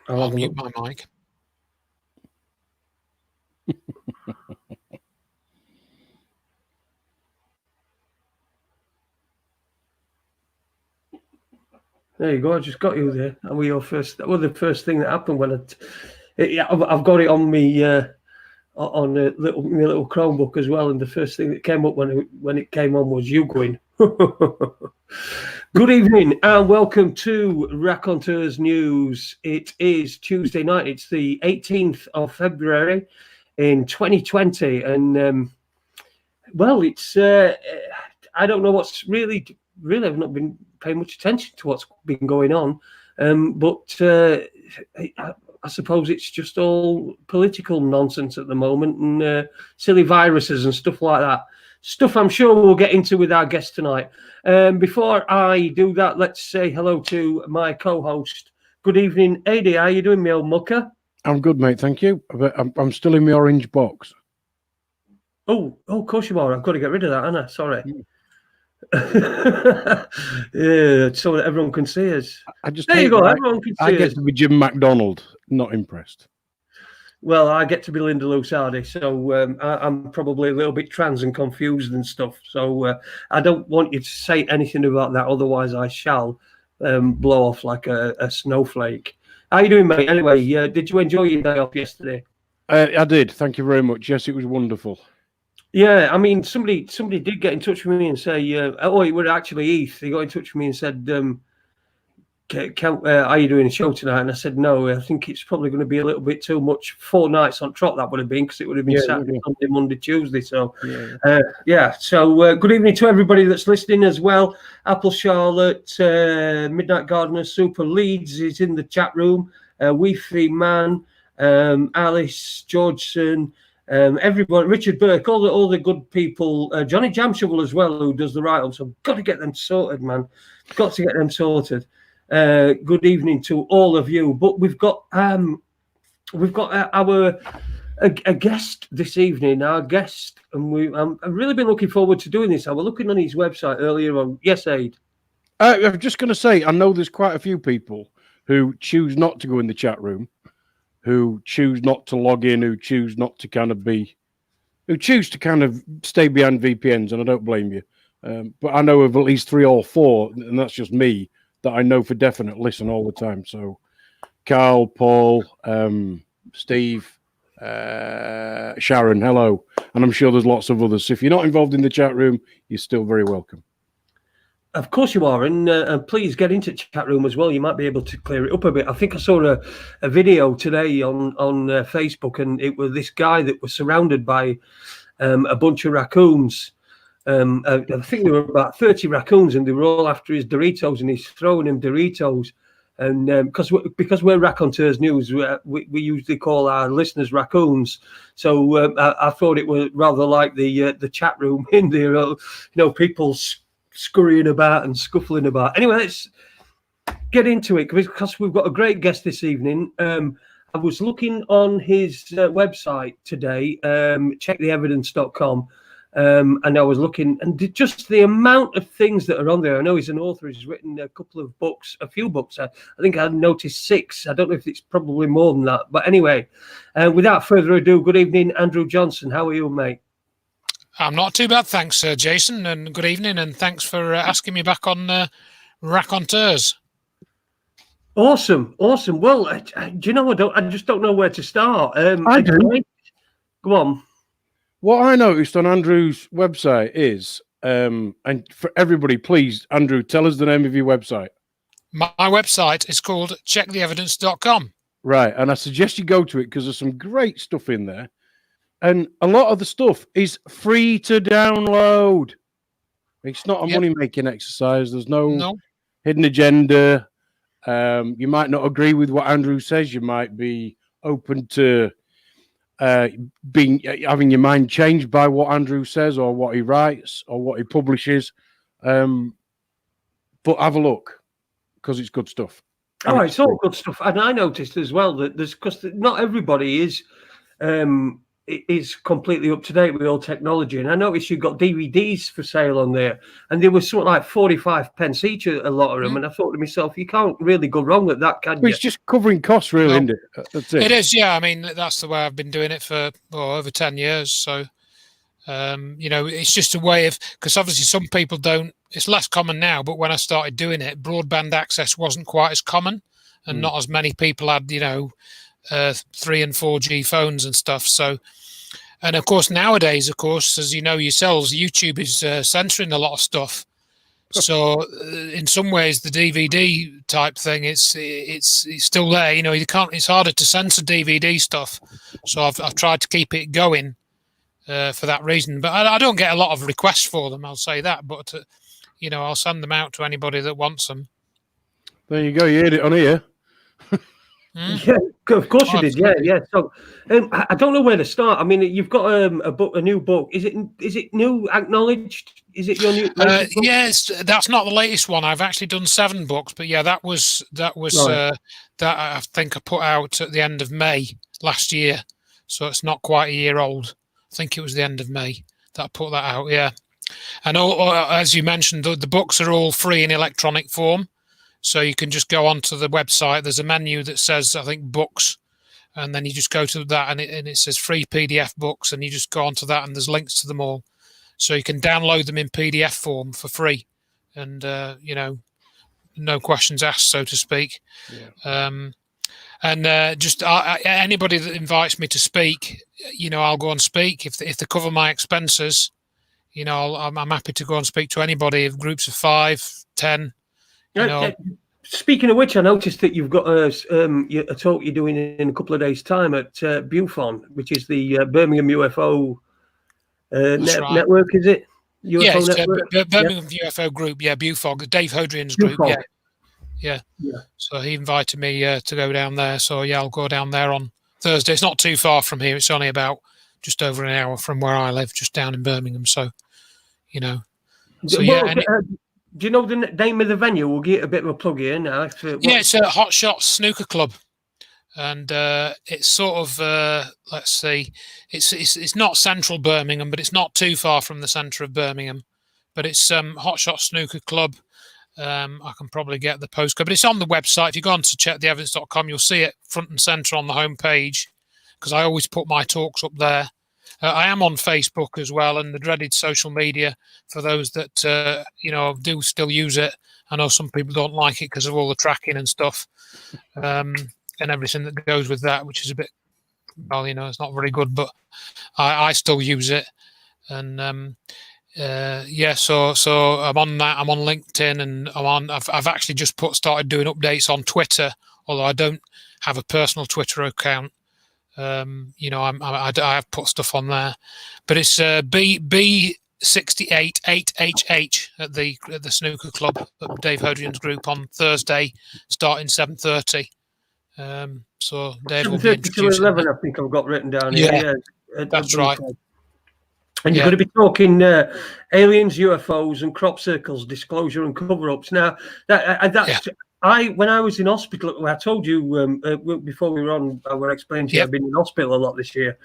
I'll mute my mic. There you go. I just got you there. And we your first. That was the first thing that happened when I've got it on me on a little Chromebook as well. And the first thing that came up when it came on was you going. Good evening and welcome to Raconteurs News. It is Tuesday night. It's the 18th of February in 2020, and well, it's I don't know what's really. I've not been paying much attention to what's been going on, but I suppose it's just all political nonsense at the moment and silly viruses and stuff like that. Stuff I'm sure we'll get into with our guest tonight. Before I do that, let's say hello to my co-host. Good evening, AD. How are you doing, me old mucker? I'm good, mate. Thank you. I'm still in my orange box. Oh, of course you are. I've got to get rid of that, Anna. Sorry. Yeah, so that everyone can see us. There you go. Everyone can see us. I get to be Jim McDonald. Not impressed. Well, I get to be Linda Lusardi, so I'm probably a little bit trans and confused and stuff. So I don't want you to say anything about that, otherwise I shall blow off like a snowflake. How you doing, mate? Anyway, did you enjoy your day off yesterday? I did. Thank you very much. Yes, it was wonderful. Yeah, I mean, somebody did get in touch with me and say, oh, it was actually Heath. He got in touch with me and said, are you doing a show tonight? And I said, no, I think it's probably going to be a little bit too much. 4 nights on trot, that would have been, because it would have been Saturday, Sunday, Monday, Tuesday. So, So good evening to everybody that's listening as well. Apple Charlotte, Midnight Gardener, Super Leeds is in the chat room. Weefy Man, Alice, Georgeson, everybody, Richard Burke, all the good people, Johnny Jamshovel as well, who does the write-ups. So I've got to get them sorted, man. Got to get them sorted. Good evening to all of you. But we've got our a guest this evening. Our guest, and I've really been looking forward to doing this. I was looking on his website earlier on. Yes, Aid. I'm just going to say, I know there's quite a few people who choose not to go in the chat room, who choose not to log in, who choose not to who choose to stay behind VPNs, and I don't blame you. But I know of at least 3 or 4, and that's just me, that I know for definite listen all the time. So Carl, Paul, Steve, Sharon, hello. And I'm sure there's lots of others. So if you're not involved in the chat room, you're still very welcome. Of course you are, and please get into the chat room as well. You might be able to clear it up a bit. I think I saw a video today on Facebook, and it was this guy that was surrounded by a bunch of raccoons. I think there were about 30 raccoons, and they were all after his Doritos, and he's throwing them Doritos. And because we're Raconteurs News, we usually call our listeners raccoons. So I thought it was rather like the chat room in there, people scurrying about and scuffling about. Anyway, let's get into it, because we've got a great guest this evening. I was looking on his website today, checktheevidence.com, and I was looking, and just the amount of things that are on there. I know he's an author. He's written a few books. I think I noticed 6. I don't know if it's probably more than that. But anyway, without further ado, good evening, Andrew Johnson. How are you, mate? I'm not too bad, thanks, Jason, and good evening, and thanks for asking me back on Raconteurs. Awesome. Well, do you know, I just don't know where to start. I do. Go on. What I noticed on Andrew's website is, and for everybody, please, Andrew, tell us the name of your website. My website is called checktheevidence.com. Right, and I suggest you go to it because there's some great stuff in there. And a lot of the stuff is free to download. It's not a money-making exercise. There's no hidden agenda. You might not agree with what Andrew says. You might be open to having your mind changed by what Andrew says or what he writes or what he publishes. But have a look, because it's good stuff. Oh, it's all good stuff. And I noticed as well that because not everybody is is completely up to date with all technology. And I noticed you've got DVDs for sale on there, and they were something like 45 pence each, a lot of them. And I thought to myself, you can't really go wrong at that, can you? It's just covering costs, really, isn't it? That's it. It is, yeah. I mean, that's the way I've been doing it for over 10 years. So, it's just a way of, because obviously some people don't, it's less common now, but when I started doing it, broadband access wasn't quite as common, and not as many people had, 3 and 4G phones and stuff. So, and of course, nowadays, as you know yourselves, YouTube is censoring a lot of stuff. So in some ways, the DVD type thing, it's still there. You can't. It's harder to censor DVD stuff. So I've tried to keep it going for that reason. But I don't get a lot of requests for them. I'll say that. But I'll send them out to anybody that wants them. There you go. You heard it on here. Yeah, of course you did. Yeah. So I don't know where to start. I mean, you've got a new book. Is it new? Acknowledged? Is it your new? Yes, that's not the latest one. I've actually done 7 books, but yeah, that was Right. That I think I put out at the end of May last year. So it's not quite a year old. I think it was the end of May that I put that out. Yeah, and as you mentioned, the books are all free in electronic form. So you can just go onto the website. There's a menu that says, I think, books. And then you just go to that and it says free PDF books. And you just go onto that and there's links to them all. So you can download them in PDF form for free. And, no questions asked, so to speak. Yeah. Just anybody that invites me to speak, I'll go and speak. If they cover my expenses, I'm happy to go and speak to anybody of groups of 5, 10. Speaking of which, I noticed that you've got a talk you're doing in a couple of days' time at Bufon, which is the Birmingham UFO network, is it? UFO network? Birmingham UFO group, Bufog, Dave Hodrian's group, yeah. So he invited me to go down there. So I'll go down there on Thursday. It's not too far from here. It's only about just over an hour from where I live, just down in Birmingham. So, do you know the name of the venue? We'll get a bit of a plug here now. It's a Hot Shot Snooker Club, and it's sort of let's see, it's not central Birmingham, but it's not too far from the centre of Birmingham. But it's Hot Shot Snooker Club. I can probably get the postcode, but it's on the website. If you go on to checktheevidence.com, you'll see it front and centre on the homepage, because I always put my talks up there. I am on Facebook as well, and the dreaded social media for those that do still use it. I know some people don't like it because of all the tracking and stuff, and everything that goes with that, which is a bit, it's not very good. But I still use it, and So I'm on that. I'm on LinkedIn, and I've actually just started doing updates on Twitter, although I don't have a personal Twitter account. I have put stuff on there, but it's B688HH at the snooker club at Dave Hodrian's group on Thursday, starting 7:30. So Dave will be introducing 11, I think I've got written down here. Yeah, that's right. And you're going to be talking aliens, UFOs, and crop circles, disclosure and cover-ups. Now, when I was in hospital, I told you before we were on, I was explaining to you, I've been in hospital a lot this year.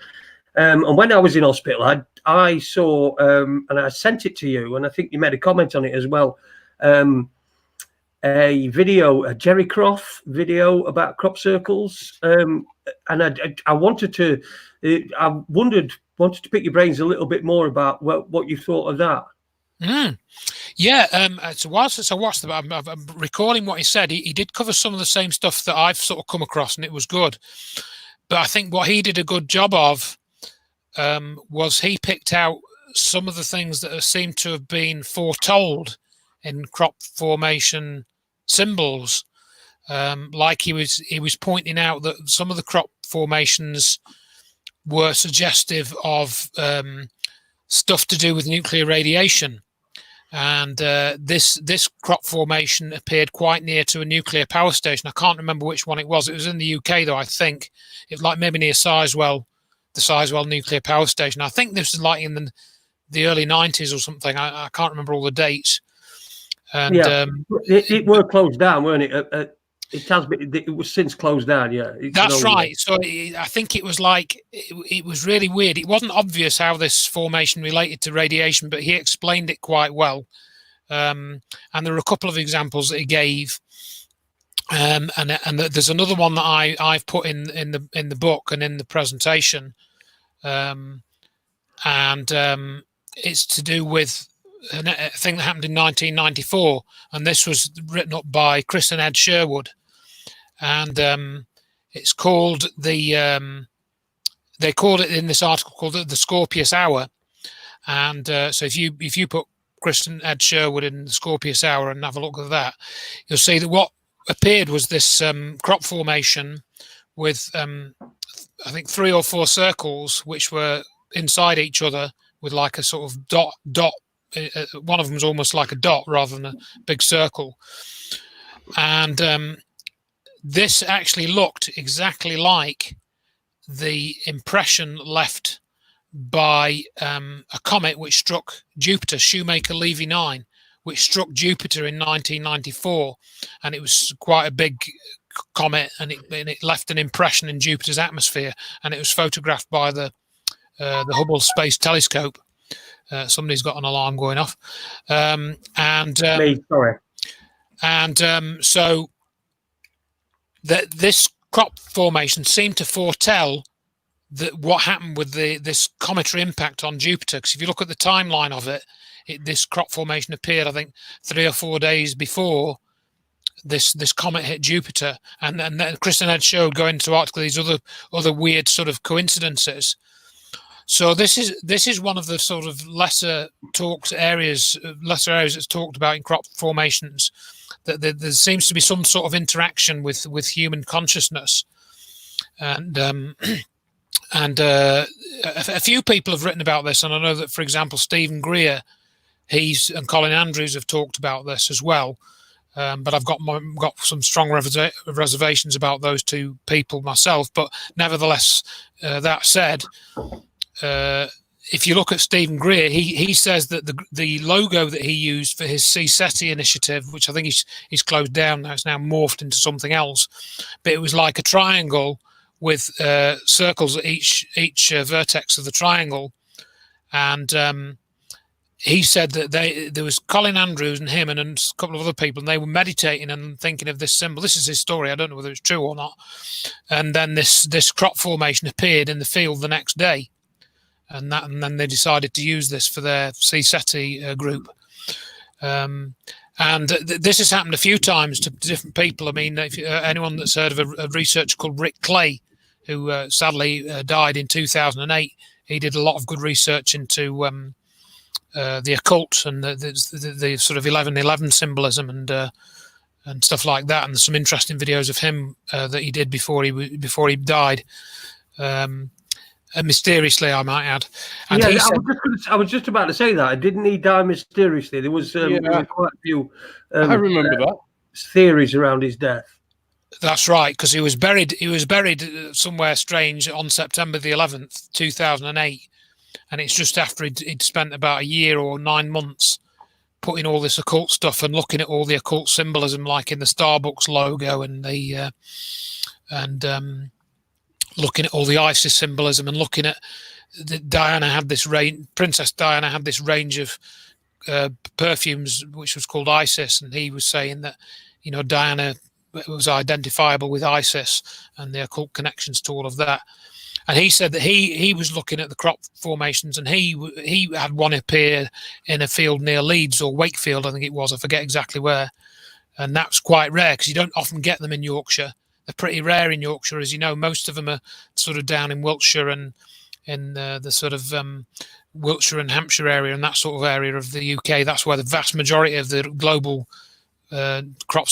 And when I was in hospital, I saw, and I sent it to you, and I think you made a comment on it as well, a Jerry Croft video about crop circles. And I wanted to pick your brains a little bit more about what you thought of that. It's a while since I watched them. I'm recalling what he said. He did cover some of the same stuff that I've sort of come across, and it was good. But I think what he did a good job of was he picked out some of the things that seem to have been foretold in crop formation symbols. Like he was pointing out that some of the crop formations were suggestive of stuff to do with nuclear radiation. And this crop formation appeared quite near to a nuclear power station. I can't remember which one it was. It was in the UK, though, I think. It was like maybe near Sizewell, the Sizewell nuclear power station. I think this was like in the early 90s or something. I can't remember all the dates. And it were closed down, weren't it? It has been. It was since closed down. Yeah, That's right. So I think it was like it was really weird. It wasn't obvious how this formation related to radiation, but he explained it quite well. And there are a couple of examples that he gave. And there's another one that I've put in the book and in the presentation, and it's to do with a thing that happened in 1994, and this was written up by Chris and Ed Sherwood, and it's called they called it in this article called the Scorpius Hour, and so if you put Chris and Ed Sherwood in the Scorpius Hour and have a look at that, you'll see that what appeared was this crop formation with I think 3 or 4 circles which were inside each other with like a sort of dot. One of them was almost like a dot rather than a big circle, and this actually looked exactly like the impression left by a comet which struck Jupiter, Shoemaker-Levy 9, which struck Jupiter in 1994, and it was quite a big comet, and it left an impression in Jupiter's atmosphere, and it was photographed by the Hubble Space Telescope. Somebody's got an alarm going off, so this crop formation seemed to foretell that what happened with this cometary impact on Jupiter. Because if you look at the timeline of it, this crop formation appeared, I think, 3 or 4 days before this comet hit Jupiter, and then Chris and Ed showed going into article these other weird sort of coincidences. So this is one of the sort of lesser areas that's talked about in crop formations. That there seems to be some sort of interaction with human consciousness, and a few people have written about this, and I know that, for example, Stephen Greer, and Colin Andrews have talked about this as well. But I've got some strong reservations about those 2 people myself. But nevertheless, that said, if you look at Stephen Greer, he says that the logo that he used for his SETI initiative, which I think he's closed down now, it's now morphed into something else, but it was like a triangle with circles at each vertex of the triangle, and he said that there was Colin Andrews and him and a couple of other people, and they were meditating and thinking of this symbol. This is his story. I don't know whether it's true or not. And then this crop formation appeared in the field the next day, and then they decided to use this for their SETI group. And this has happened a few times to different people. I mean, if anyone that's heard of a researcher called Rick Clay, who sadly died in 2008, he did a lot of good research into the occult and the sort of 11/11 symbolism and stuff like that. And there's some interesting videos of him that he did before he died. Mysteriously, I might add. And yeah, I was just about to say that. Didn't he die mysteriously? There was quite a few. I remember that theories around his death. That's right, because he was buried somewhere strange on September the 11th, 2008, and it's just after he'd spent about a year or 9 months putting all this occult stuff and looking at all the occult symbolism, like in the Starbucks logo and looking at all the ISIS symbolism, and looking at Princess Diana had this range of perfumes which was called ISIS, and he was saying that, you know, Diana was identifiable with ISIS and the occult connections to all of that. And he said that he was looking at the crop formations, and he had one appear in a field near Leeds or Wakefield, I think it was, I forget exactly where, and that's quite rare because you don't often get them in Yorkshire. They're pretty rare in Yorkshire, as you know. Most of them are sort of down in Wiltshire and in the sort of Wiltshire and Hampshire area and that sort of area of the UK. That's where the vast majority of the global crop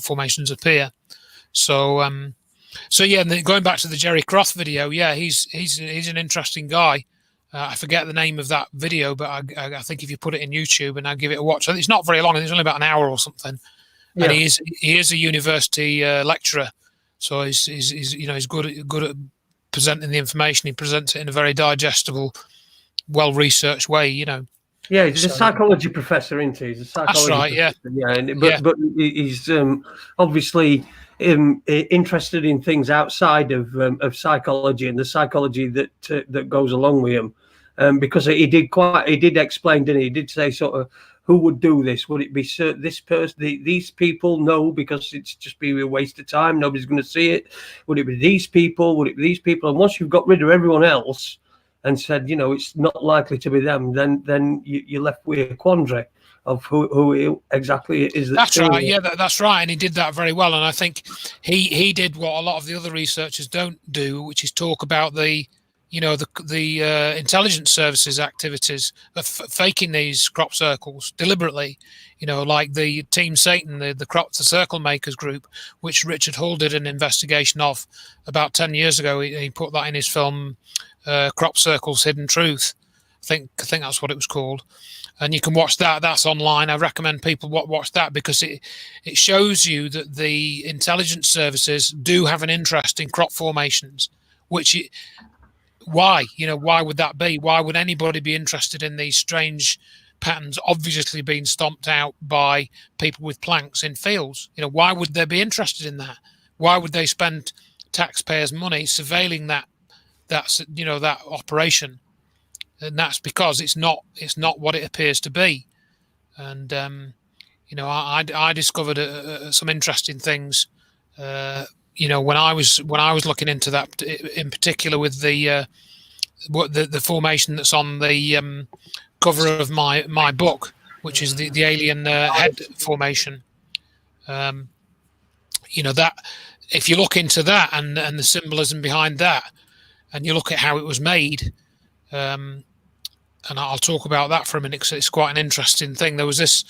formations appear. So yeah, and then going back to the Jerry Croft video, yeah, he's an interesting guy. I forget the name of that video, but I think if you put it in YouTube and I give it a watch, it's not very long. It's only about an hour or something. Yeah. And he is a university lecturer, so he's good at presenting the information. He presents it in a very digestible, well researched way, you know. Yeah, he's a So, psychology professor, isn't he? He's a psychology that's right. Yeah. professor. Yeah, and, Yeah. but he's obviously interested in things outside of psychology and the psychology that goes along with him. Because he did explain, didn't he? He did say sort of who would do this? Would it be this person, these people? No, because it's just be a waste of time. Nobody's going to see it. Would it be these people? Would it be these people? And once you've got rid of everyone else and said, it's not likely to be them, then you're left with a quandary of who exactly it is That's doing right. it. Yeah, that's right. And he did that very well. And I think he did what a lot of the other researchers don't do, which is talk about the intelligence services activities of faking these crop circles deliberately. Like the Team Satan, the circle makers group, which Richard Hull did an investigation of about 10 years ago. He put that in his film, Crop Circles: Hidden Truth. I think that's what it was called. And you can watch that. That's online. I recommend people watch that because it shows you that the intelligence services do have an interest in crop formations. Why would that be? Why would anybody be interested in these strange patterns obviously being stomped out by people with planks in fields? Why would they be interested in that? Why would they spend taxpayers' money surveilling that operation? And that's because it's not what it appears to be. And I discovered some interesting things. When I was looking into that, in particular with the formation that's on the cover of my book, which is the alien head formation. That if you look into that and the symbolism behind that, and you look at how it was made. And I'll talk about that for a minute because it's quite an interesting thing. There was this,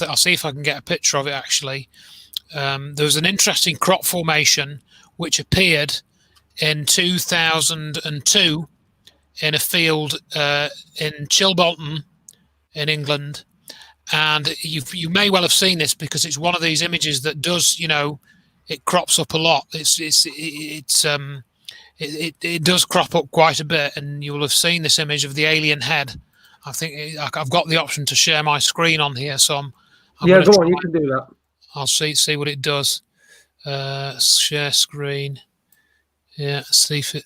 I'll see if I can get a picture of it actually. There was an interesting crop formation which appeared in 2002 in a field in Chilbolton in England. And you may well have seen this because it's one of these images that does, it crops up a lot. It does crop up quite a bit, and you will have seen this image of the alien head. I think I've got the option to share my screen on here, so I'm yeah, go on, you can do that. I'll see what it does. Share screen. Yeah, see if it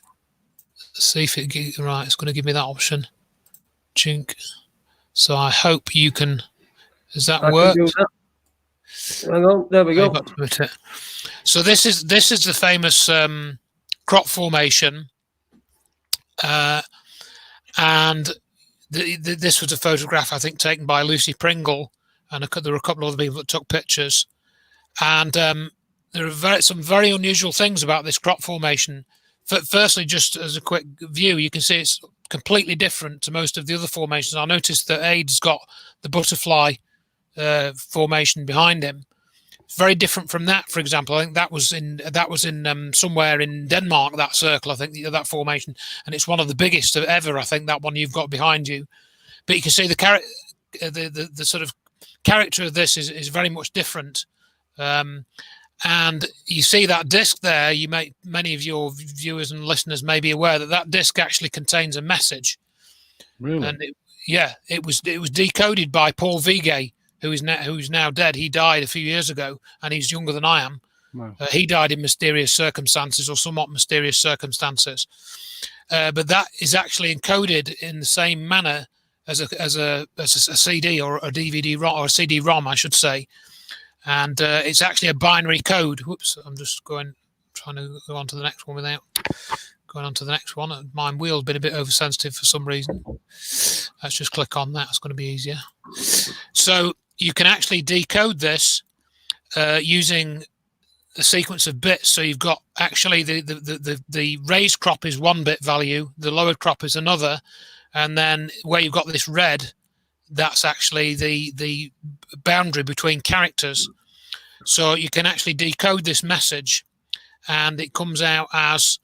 right. It's going to give me that option. Chink. So I hope you can. Has that worked? Hang on, there we go. So this is the famous crop formation, and this was a photograph I think taken by Lucy Pringle, and there were a couple of other people that took pictures. And there are some very unusual things about this crop formation. Firstly, just as a quick view, you can see it's completely different to most of the other formations. I noticed that Aid's got the butterfly formation behind him. Very different from that, for example. I think that was in somewhere in Denmark, that circle, I think, that formation, and it's one of the biggest ever, I think, that one you've got behind you. But you can see the sort of character of this is very much different. And you see that disc there, many of your viewers and listeners may be aware that disc actually contains a message. Really? And it was decoded by Paul Vigay, who's now dead. He died a few years ago, and he's younger than I am. Wow. He died in mysterious circumstances, or somewhat mysterious circumstances. But that is actually encoded in the same manner as a CD or a DVD-ROM, or a CD-ROM, I should say. And it's actually a binary code. Whoops, I'm just trying to go on to the next one without going on to the next one. My wheel's been a bit oversensitive for some reason. Let's just click on that. It's going to be easier. So you can actually decode this using a sequence of bits. So you've got actually the raised crop is 1 bit value, the lowered crop is another, and then where you've got this red, that's actually the boundary between characters. So you can actually decode this message, and it comes out as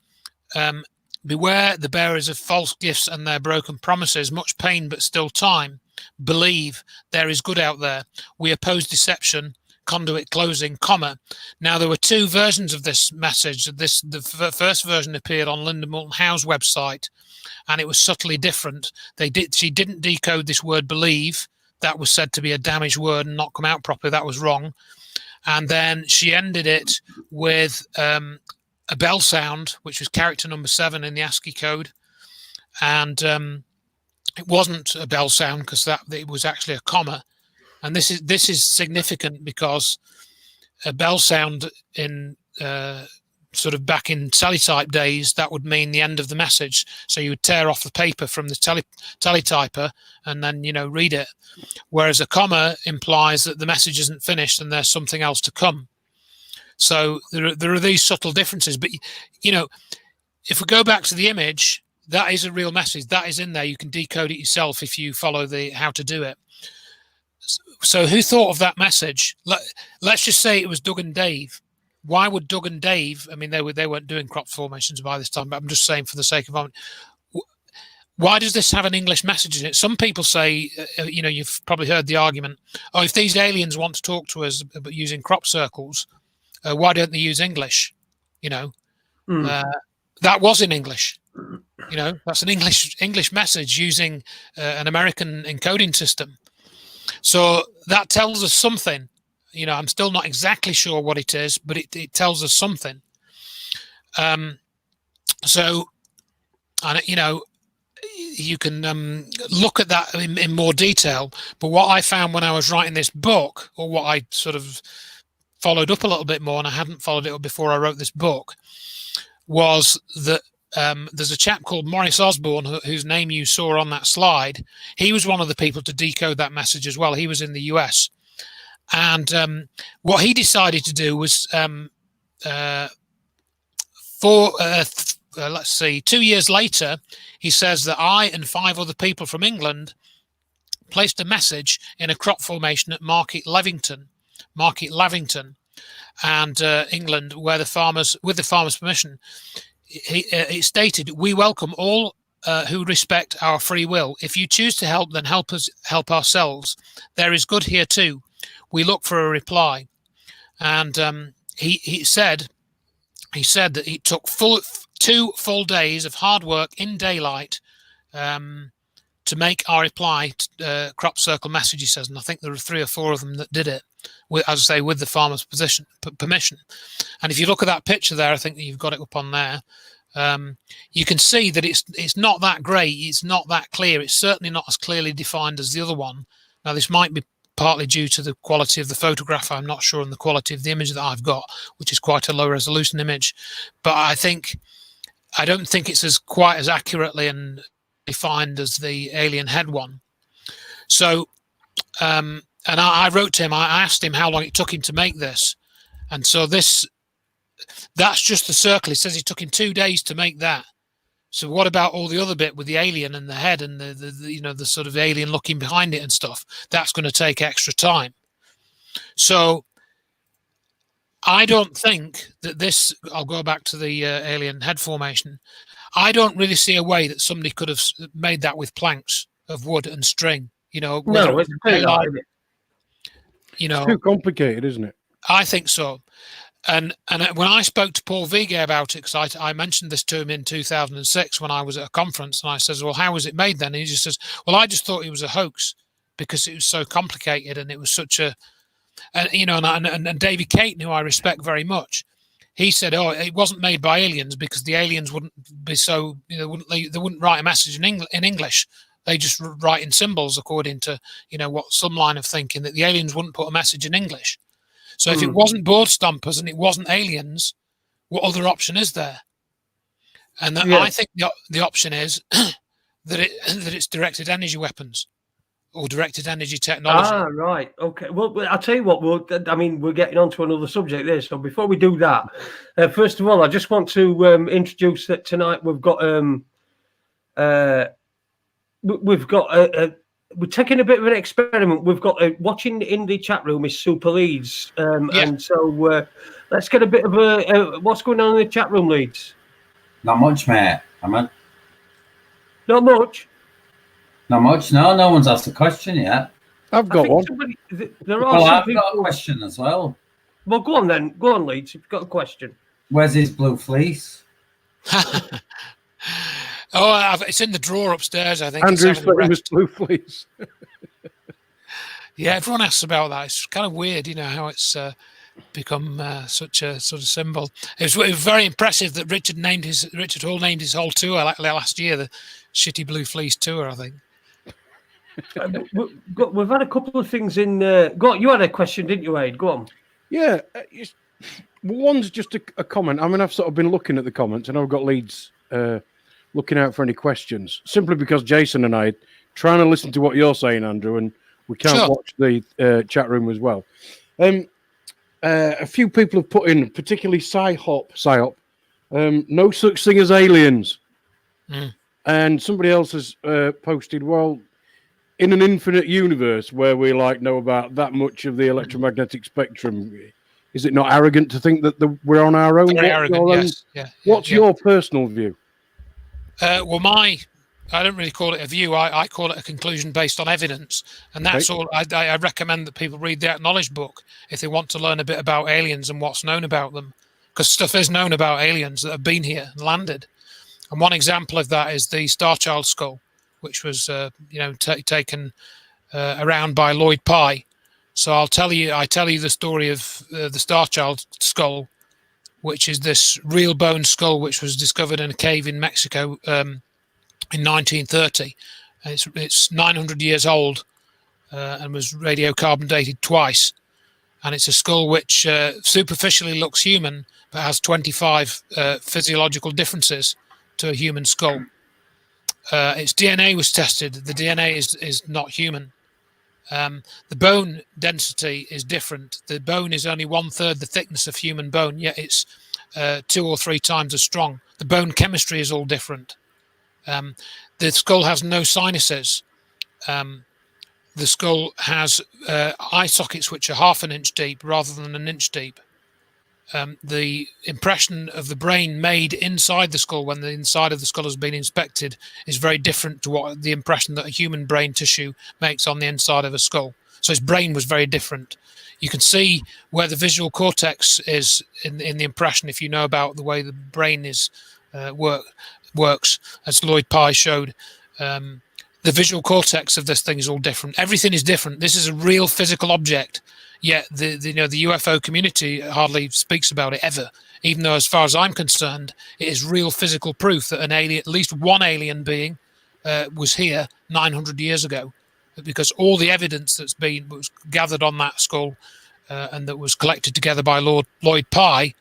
beware the bearers of false gifts and their broken promises, much pain but still time. Believe there is good out there. We oppose deception. conduit closing, comma. Now, there were two versions of this message. The first version appeared on Linda Moulton Howe's website, and it was subtly different. She didn't decode this word believe. That was said to be a damaged word and not come out properly. That was wrong. And then she ended it with a bell sound, which was character number 7 in the ASCII code. And it wasn't a bell sound because it was actually a comma. And this is significant because a bell sound in sort of back in teletype days, that would mean the end of the message. So you would tear off the paper from the teletyper and then, read it. Whereas a comma implies that the message isn't finished and there's something else to come. So there are these subtle differences. But, if we go back to the image, that is a real message. That is in there. You can decode it yourself if you follow how to do it. So who thought of that message? Let's just say it was Doug and Dave. Why would Doug and Dave? I mean, they weren't doing crop formations by this time, but I'm just saying for the sake of argument. Why does this have an English message in it? Some people say, you've probably heard the argument, if these aliens want to talk to us using crop circles, why don't they use English? That was in English. That's an English message using an American encoding system. So that tells us something. I'm still not exactly sure what it is, but it tells us something. You can look at that in more detail. But what I found when I was writing this book, or what I sort of followed up a little bit more, and I hadn't followed it up before I wrote this book, was that there's a chap called Maurice Osborne, whose name you saw on that slide. He was one of the people to decode that message as well. He was in the US. And what he decided to do was, 2 years later, he says that I and 5 other people from England placed a message in a crop formation at Market Lavington, and England, where with the farmers' permission, it stated, "We welcome all who respect our free will. If you choose to help, then help us help ourselves. There is good here too. We look for a reply." And he said that it took 2 full days of hard work in daylight to make our reply to crop circle message, he says. And I think there were 3 or 4 of them that did it, as I say, with the farmer's permission. And if you look at that picture there, I think that you've got it up on there. You can see that it's not that great. It's not that clear. It's certainly not as clearly defined as the other one. Now, this might be partly due to the quality of the photograph. I'm not sure, and the quality of the image that I've got, which is quite a low resolution image. But I don't think it's quite as accurately and defined as the alien head one. So, and I wrote to him, I asked him how long it took him to make this. And so that's just the circle. He says it took him 2 days to make that. So what about all the other bit with the alien and the head and the sort of alien looking behind it and stuff? That's going to take extra time. So I don't think that this, I'll go back to the alien head formation. I don't really see a way that somebody could have made that with planks of wood and string. No, it's too complicated, isn't it? I think so. And when I spoke to Paul Vigay about it, because I mentioned this to him in 2006 when I was at a conference, and I said, "Well, how was it made then?" And he just says, "Well, I just thought it was a hoax because it was so complicated and it was such a," and David Caton, who I respect very much, he said, "Oh, it wasn't made by aliens because the aliens wouldn't be so, they wouldn't write a message in English. They just write in symbols, according to what some line of thinking, that the aliens wouldn't put a message in English. So if it wasn't board stompers and it wasn't aliens, what other option is there?" And I think the option is that it's directed energy weapons or directed energy technology. Ah, right. Okay. Well, I'll tell you what. We're getting on to another subject there. So before we do that, first of all, I just want to introduce that tonight we've got we're taking a bit of an experiment. We've got watching in the chat room is Super Leeds, and so let's get a bit of what's going on in the chat room, Leeds. Not much, mate. Not much. Not much. No one's asked a question yet. I've I got think one. there are Well, some I've got a people. question as well. Well, go on then. Go on, Leeds. If you've got a question. Where's his blue fleece? It's in the drawer upstairs. I think Andrew's it's having a famous rest. blue fleece. Yeah, everyone asks about that. It's kind of weird, how it's become such a sort of symbol. It was very impressive that Richard Hall named his whole tour last year the Shitty Blue Fleece Tour, I think. We've had a couple of things in. Go on, you had a question, didn't you, Aid? Go on. Yeah, one's just a comment. I mean, I've sort of been looking at the comments, and I've got Leeds looking out for any questions, simply because Jason and I are trying to listen to what you're saying, Andrew, and we can't watch the chat room as well. A few people have put in, particularly Psyop, no such thing as aliens. And somebody else has posted, well, in an infinite universe where we know about that much of the electromagnetic spectrum, is it not arrogant to think that we're on our own? Very arrogant, yes. What's your personal view? Well, I don't really call it a view. I call it a conclusion based on evidence, and that's all. I recommend that people read the Acknowledged book if they want to learn a bit about aliens and what's known about them, because stuff is known about aliens that have been here and landed. And one example of that is the Starchild skull, which was taken around by Lloyd Pye. So I tell you the story of the Starchild skull, which is this real bone skull which was discovered in a cave in Mexico in 1930. It's 900 years old and was radiocarbon dated twice. And it's a skull which superficially looks human, but has 25 physiological differences to a human skull. Its DNA was tested. The DNA is not human. The bone density is different. The bone is only 1/3 the thickness of human bone, yet it's 2 or 3 times as strong. The bone chemistry is all different. The skull has no sinuses. The skull has eye sockets which are 1/2 inch deep rather than 1 inch deep. The impression of the brain made inside the skull when the inside of the skull has been inspected is very different to what the impression that a human brain tissue makes on the inside of a skull. So his brain was very different. You can see where the visual cortex is in the impression if you know about the way the brain is works, as Lloyd Pye showed. The visual cortex of this thing is all different. Everything is different. This is a real physical object. Yet the UFO community hardly speaks about it ever, even though, as far as I'm concerned, it is real physical proof that at least one alien being was here 900 years ago, because all the evidence was gathered on that skull and that was collected together by Lloyd Pye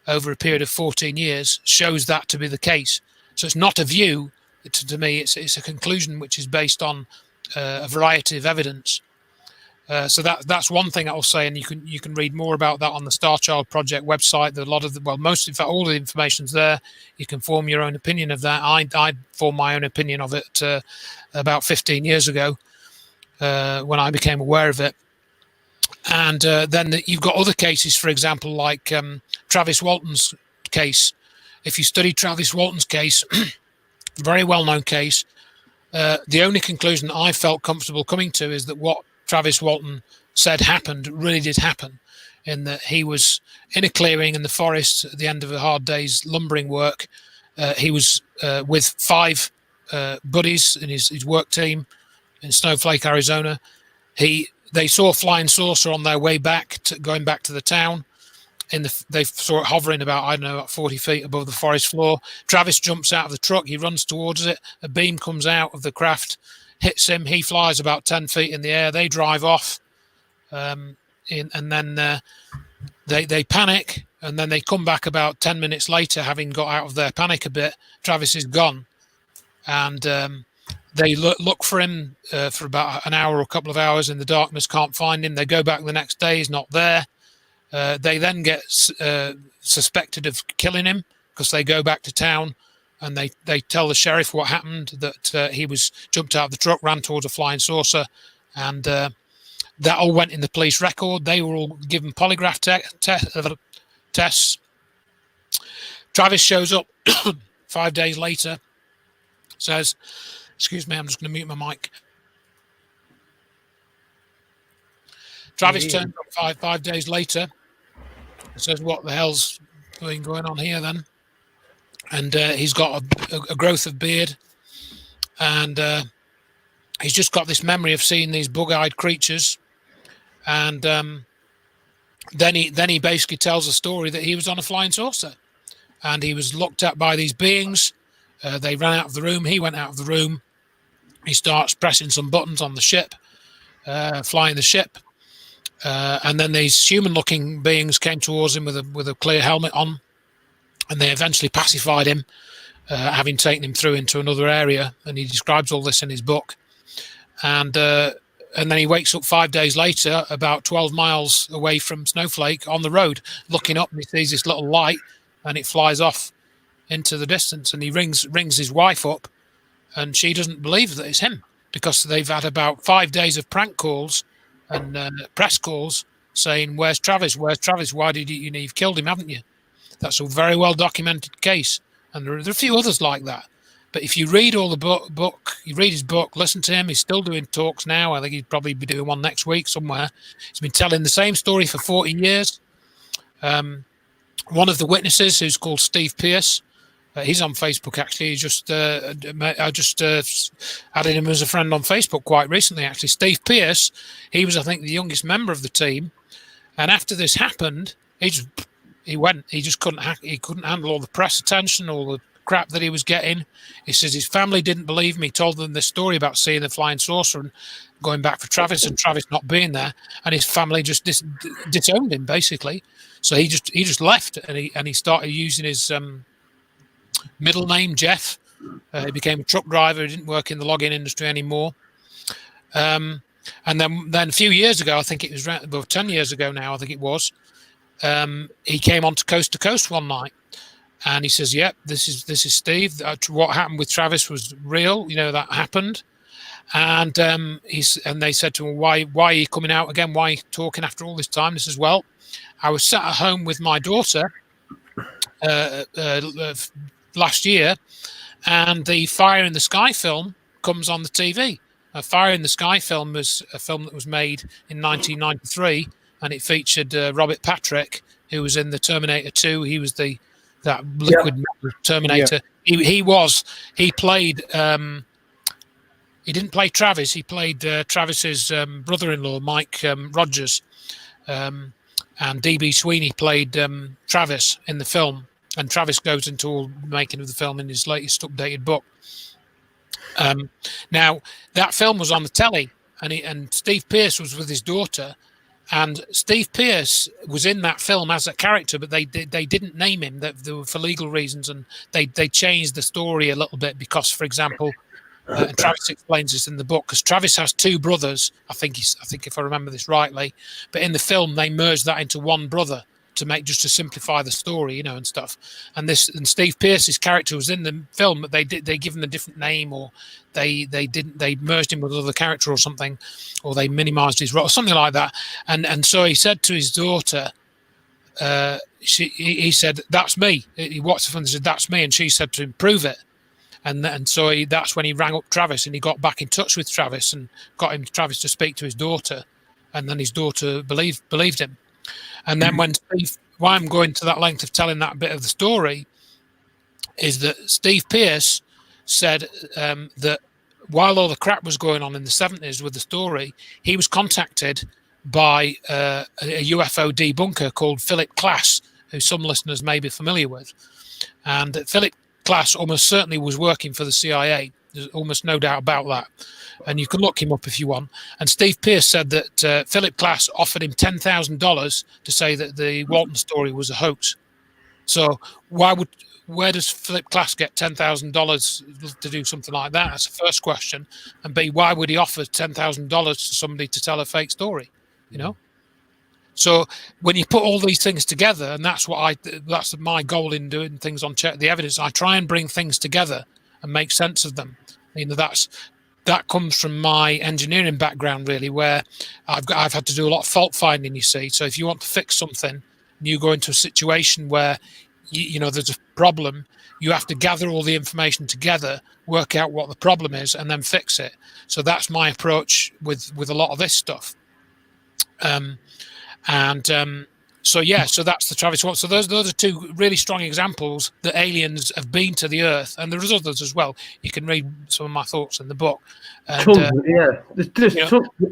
over a period of 14 years shows that to be the case. So it's not a view. To me, it's a conclusion which is based on a variety of evidence. So that's one thing I'll say, and you can read more about that on the Starchild Project website. In fact, all the information's there. You can form your own opinion of that. I formed my own opinion of it about 15 years ago when I became aware of it. And then you've got other cases, for example, like Travis Walton's case. If you study Travis Walton's case, very well-known case, the only conclusion I felt comfortable coming to is that what Travis Walton said happened really did happen, in that he was in a clearing in the forest at the end of a hard day's lumbering work. He was with 5 buddies in his work team in Snowflake, Arizona. They saw a flying saucer on their way back, going back to the town. They saw it hovering about 40 feet above the forest floor. Travis jumps out of the truck. He runs towards it. A beam comes out of the craft, hits him. He flies about 10 feet in the air. They drive off, and then they panic, and then they come back about 10 minutes later, having got out of their panic a bit. Travis is gone, and they look for him for about an hour or a couple of hours in the darkness, can't find him. They go back the next day, he's not there. They then get suspected of killing him because they go back to town and they tell the sheriff what happened, that he was jumped out of the truck, ran towards a flying saucer, and that all went in the police record. They were all given polygraph tests. Travis shows up 5 days later, says, excuse me, I'm just going to mute my mic. Travis turns up 5 days later and says, "What the hell's been going on here then?" And he's got a growth of beard, and he's just got this memory of seeing these bug-eyed creatures. And then he basically tells a story that he was on a flying saucer, and he was looked at by these beings. They ran out of the room. He went out of the room. He starts pressing some buttons on the ship, flying the ship. And then these human-looking beings came towards him with a clear helmet on, and they eventually pacified him, having taken him through into another area. And he describes all this in his book. And then he wakes up 5 days later, about 12 miles away from Snowflake, on the road, looking up, and he sees this little light, and it flies off into the distance. And he rings his wife up, and she doesn't believe that it's him, because they've had about 5 days of prank calls and press calls saying, "Where's Travis? Where's Travis? Why did you've killed him, haven't you?" That's a very well documented case, and there are a few others like that. But if you read all the book, you read his book, listen to him. He's still doing talks now. I think he'd probably be doing one next week somewhere. He's been telling the same story for 40 years. One of the witnesses, who's called Steve Pierce, he's on Facebook actually. I just added him as a friend on Facebook quite recently. Actually, Steve Pierce, he was, I think, the youngest member of the team, and after this happened, he just couldn't handle all the press attention, all the crap that he was getting. He says his family didn't believe me. He told them this story about seeing the flying saucer and going back for Travis, and Travis not being there, and his family just disowned him basically. So he just left, and he started using his middle name, Jeff. He became a truck driver. He didn't work in the logging industry anymore. And then a few years ago, I think it was 10 years ago now, I think it was, he came on to Coast one night, and he says, "Yep, this is Steve. What happened with Travis was real. That happened." And they said to him, "Why are you coming out again? Why are you talking after all this time?" He says, "Well, I was sat at home with my daughter last year, and the Fire in the Sky film comes on the TV. Fire in the Sky film was a film that was made in 1993, and it featured Robert Patrick, who was in the Terminator 2. He was that liquid Terminator. Yeah. He played. He didn't play Travis. He played Travis's brother-in-law, Mike Rogers, and D.B. Sweeney played Travis in the film. And Travis goes into all the making of the film in his latest updated book. Now, that film was on the telly, and Steve Pierce was with his daughter, and Steve Pierce was in that film as a character, but they didn't name him for legal reasons, and they changed the story a little bit because, for example, and Travis explains this in the book, because Travis has two brothers. I think if I remember this rightly, but in the film they merged that into one brother to simplify the story, and stuff. And Steve Pierce's character was in the film, but they give him a different name, or they merged him with another character or something, or they minimized his role, something like that. And so he said to his daughter, he said, "That's me." He watched the film and said, "That's me," and she said to him, "Prove it." And so that's when he rang up Travis, and he got back in touch with Travis and got Travis to speak to his daughter, and then his daughter believed him. And then why I'm going to that length of telling that bit of the story is that Steve Pierce said that while all the crap was going on in the 70s with the story, he was contacted by a UFO debunker called Philip Klass, who some listeners may be familiar with. And Philip Klass almost certainly was working for the CIA. There's almost no doubt about that. And you can look him up if you want. And Steve Pierce said that Philip Klass offered him $10,000 to say that the Walton story was a hoax. So where does Philip Klass get $10,000 to do something like that? That's the first question. And B, why would he offer $10,000 to somebody to tell a fake story? So when you put all these things together, and that's my goal in doing things on Check the Evidence. I try and bring things together and make sense of them. That comes from my engineering background, really, where I've had to do a lot of fault finding, you see. So if you want to fix something, you go into a situation where there's a problem, you have to gather all the information together, work out what the problem is, and then fix it. So that's my approach with a lot of this stuff. So yeah, so that's the Travis Walton. So those are two really strong examples that aliens have been to the Earth, and there's others as well. You can read some of my thoughts in the book. And, tons, yeah.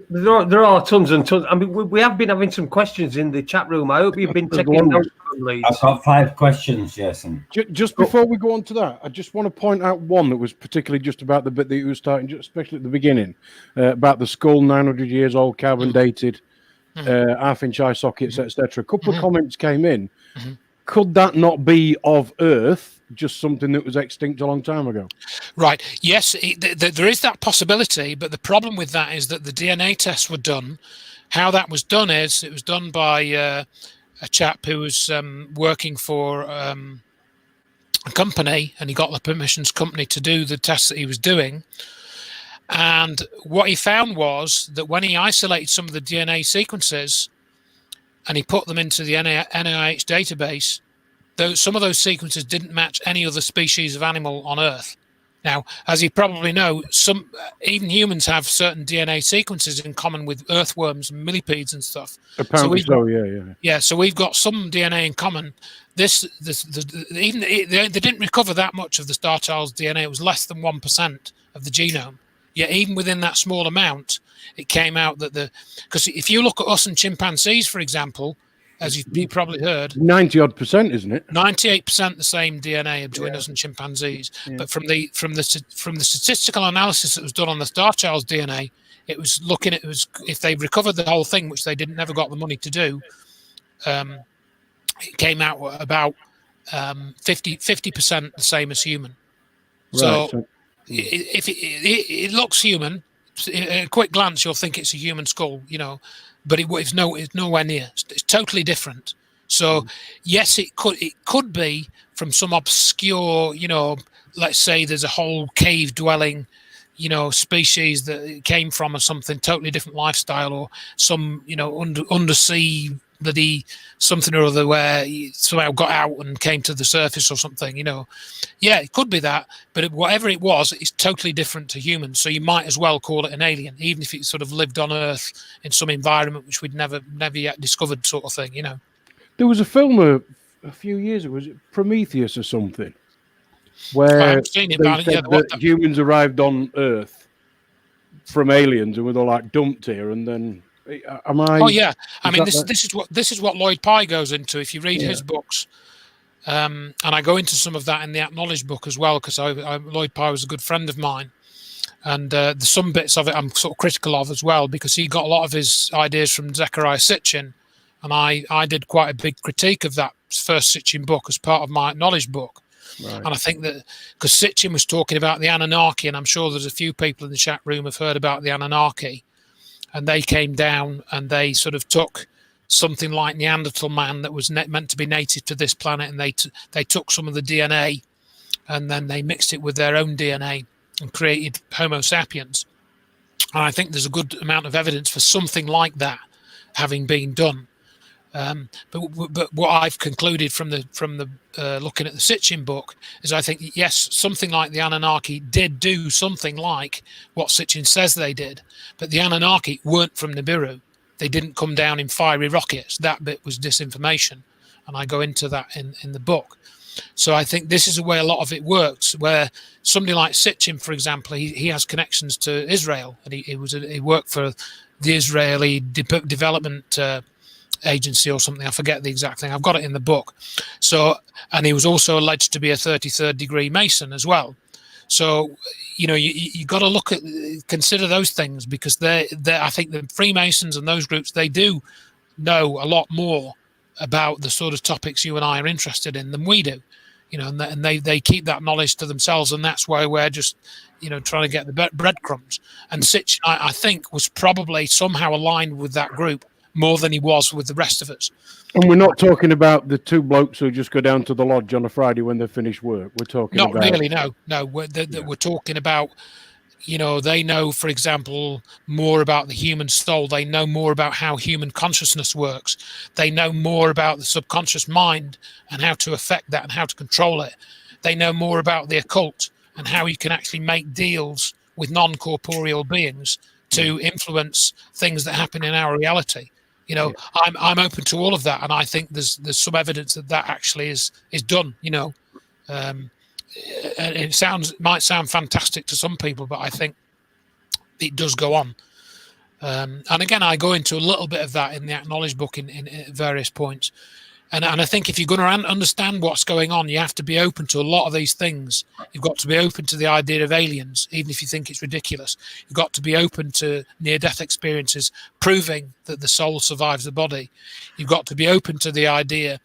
There are tons and tons. I mean, we have been having some questions in the chat room. I hope you've been taking notes from Leeds. I've got 5 questions, Jason. Just before we go on to that, I just want to point out one that was particularly just about the bit that you were starting, especially at the beginning, about the skull, 900 years old, carbon dated. Half-inch eye sockets, etc. A couple of comments came in. Could that not be of Earth, just something that was extinct a long time ago? Right. Yes, there is that possibility, but the problem with that is that the DNA tests were done. How that was done is it was done by a chap who was working for a company, and he got the permissions company to do the tests that he was doing. And what he found was that when he isolated some of the DNA sequences and he put them into the NIH database, some of those sequences didn't match any other species of animal on Earth. Now, as you probably know, even humans have certain DNA sequences in common with earthworms and millipedes and stuff. Apparently so, yeah. So we've got some DNA in common. They didn't recover that much of the star child's DNA. It was less than 1% of the genome. Yet even within that small amount, it came out that because if you look at us and chimpanzees, for example, as you probably heard, 90-odd%, isn't it? 98% the same DNA between us and chimpanzees. Yeah. But from the statistical analysis that was done on the star child's DNA, it was if they recovered the whole thing, which they never got the money to do, it came out about 50% the same as human. Right. So if it looks human, at a quick glance you'll think it's a human skull, but it's nowhere near. It's totally different. So yes, it could be from some obscure, let's say there's a whole cave dwelling, species that it came from, or something totally different lifestyle, or some undersea bloody something or other where he somehow got out and came to the surface or something, Yeah, it could be that, but whatever it was, it's totally different to humans. So you might as well call it an alien, even if it sort of lived on Earth in some environment which we'd never yet discovered, sort of thing, There was a film a few years ago, was it Prometheus or something, where I haven't seen it, they said that humans arrived on Earth from aliens and were all like dumped here, and then am I? Oh yeah, I mean this is what Lloyd Pye goes into. If you read his books, and I go into some of that in the Acknowledged book as well, because Lloyd Pye was a good friend of mine, and there's some bits of it I'm sort of critical of as well, because he got a lot of his ideas from Zecharia Sitchin, and I did quite a big critique of that first Sitchin book as part of my Acknowledged book. Right. And I think that because Sitchin was talking about the Anunnaki, and I'm sure there's a few people in the chat room have heard about the Anunnaki. And they came down and they sort of took something like Neanderthal man that was meant to be native to this planet, and they took some of the DNA and then they mixed it with their own DNA and created Homo sapiens. And I think there's a good amount of evidence for something like that having been done. But what I've concluded from the looking at the Sitchin book is I think, yes, something like the Anunnaki did do something like what Sitchin says they did, but the Anunnaki weren't from Nibiru. They didn't come down in fiery rockets. That bit was disinformation, and I go into that in the book. So I think this is the way a lot of it works, where somebody like Sitchin, for example, he has connections to Israel, and he worked for the Israeli development agency or something. I forget the exact thing. I've got it in the book. So, and he was also alleged to be a 33rd degree Mason as well. So, you got to consider those things, because I think the Freemasons and those groups, they do know a lot more about the sort of topics you and I are interested in than we do, and they keep that knowledge to themselves, and that's why we're just, trying to get the breadcrumbs. And Sitchin, I think, was probably somehow aligned with that group more than he was with the rest of us. And we're not talking about the two blokes who just go down to the lodge on a Friday when they finish work. We're talking not really, no. We're talking about, they know, for example, more about the human soul. They know more about how human consciousness works. They know more about the subconscious mind and how to affect that and how to control it. They know more about the occult and how you can actually make deals with non-corporeal beings to influence things that happen in our reality. You know, I'm open to all of that, and I think there's some evidence that actually is done. You know, and it might sound fantastic to some people, but I think it does go on. And again, I go into a little bit of that in the Acknowledged book in various points. And I think if you're going to understand what's going on, you have to be open to a lot of these things. You've got to be open to the idea of aliens, even if you think it's ridiculous. You've got to be open to near-death experiences proving that the soul survives the body. You've got to be open to the idea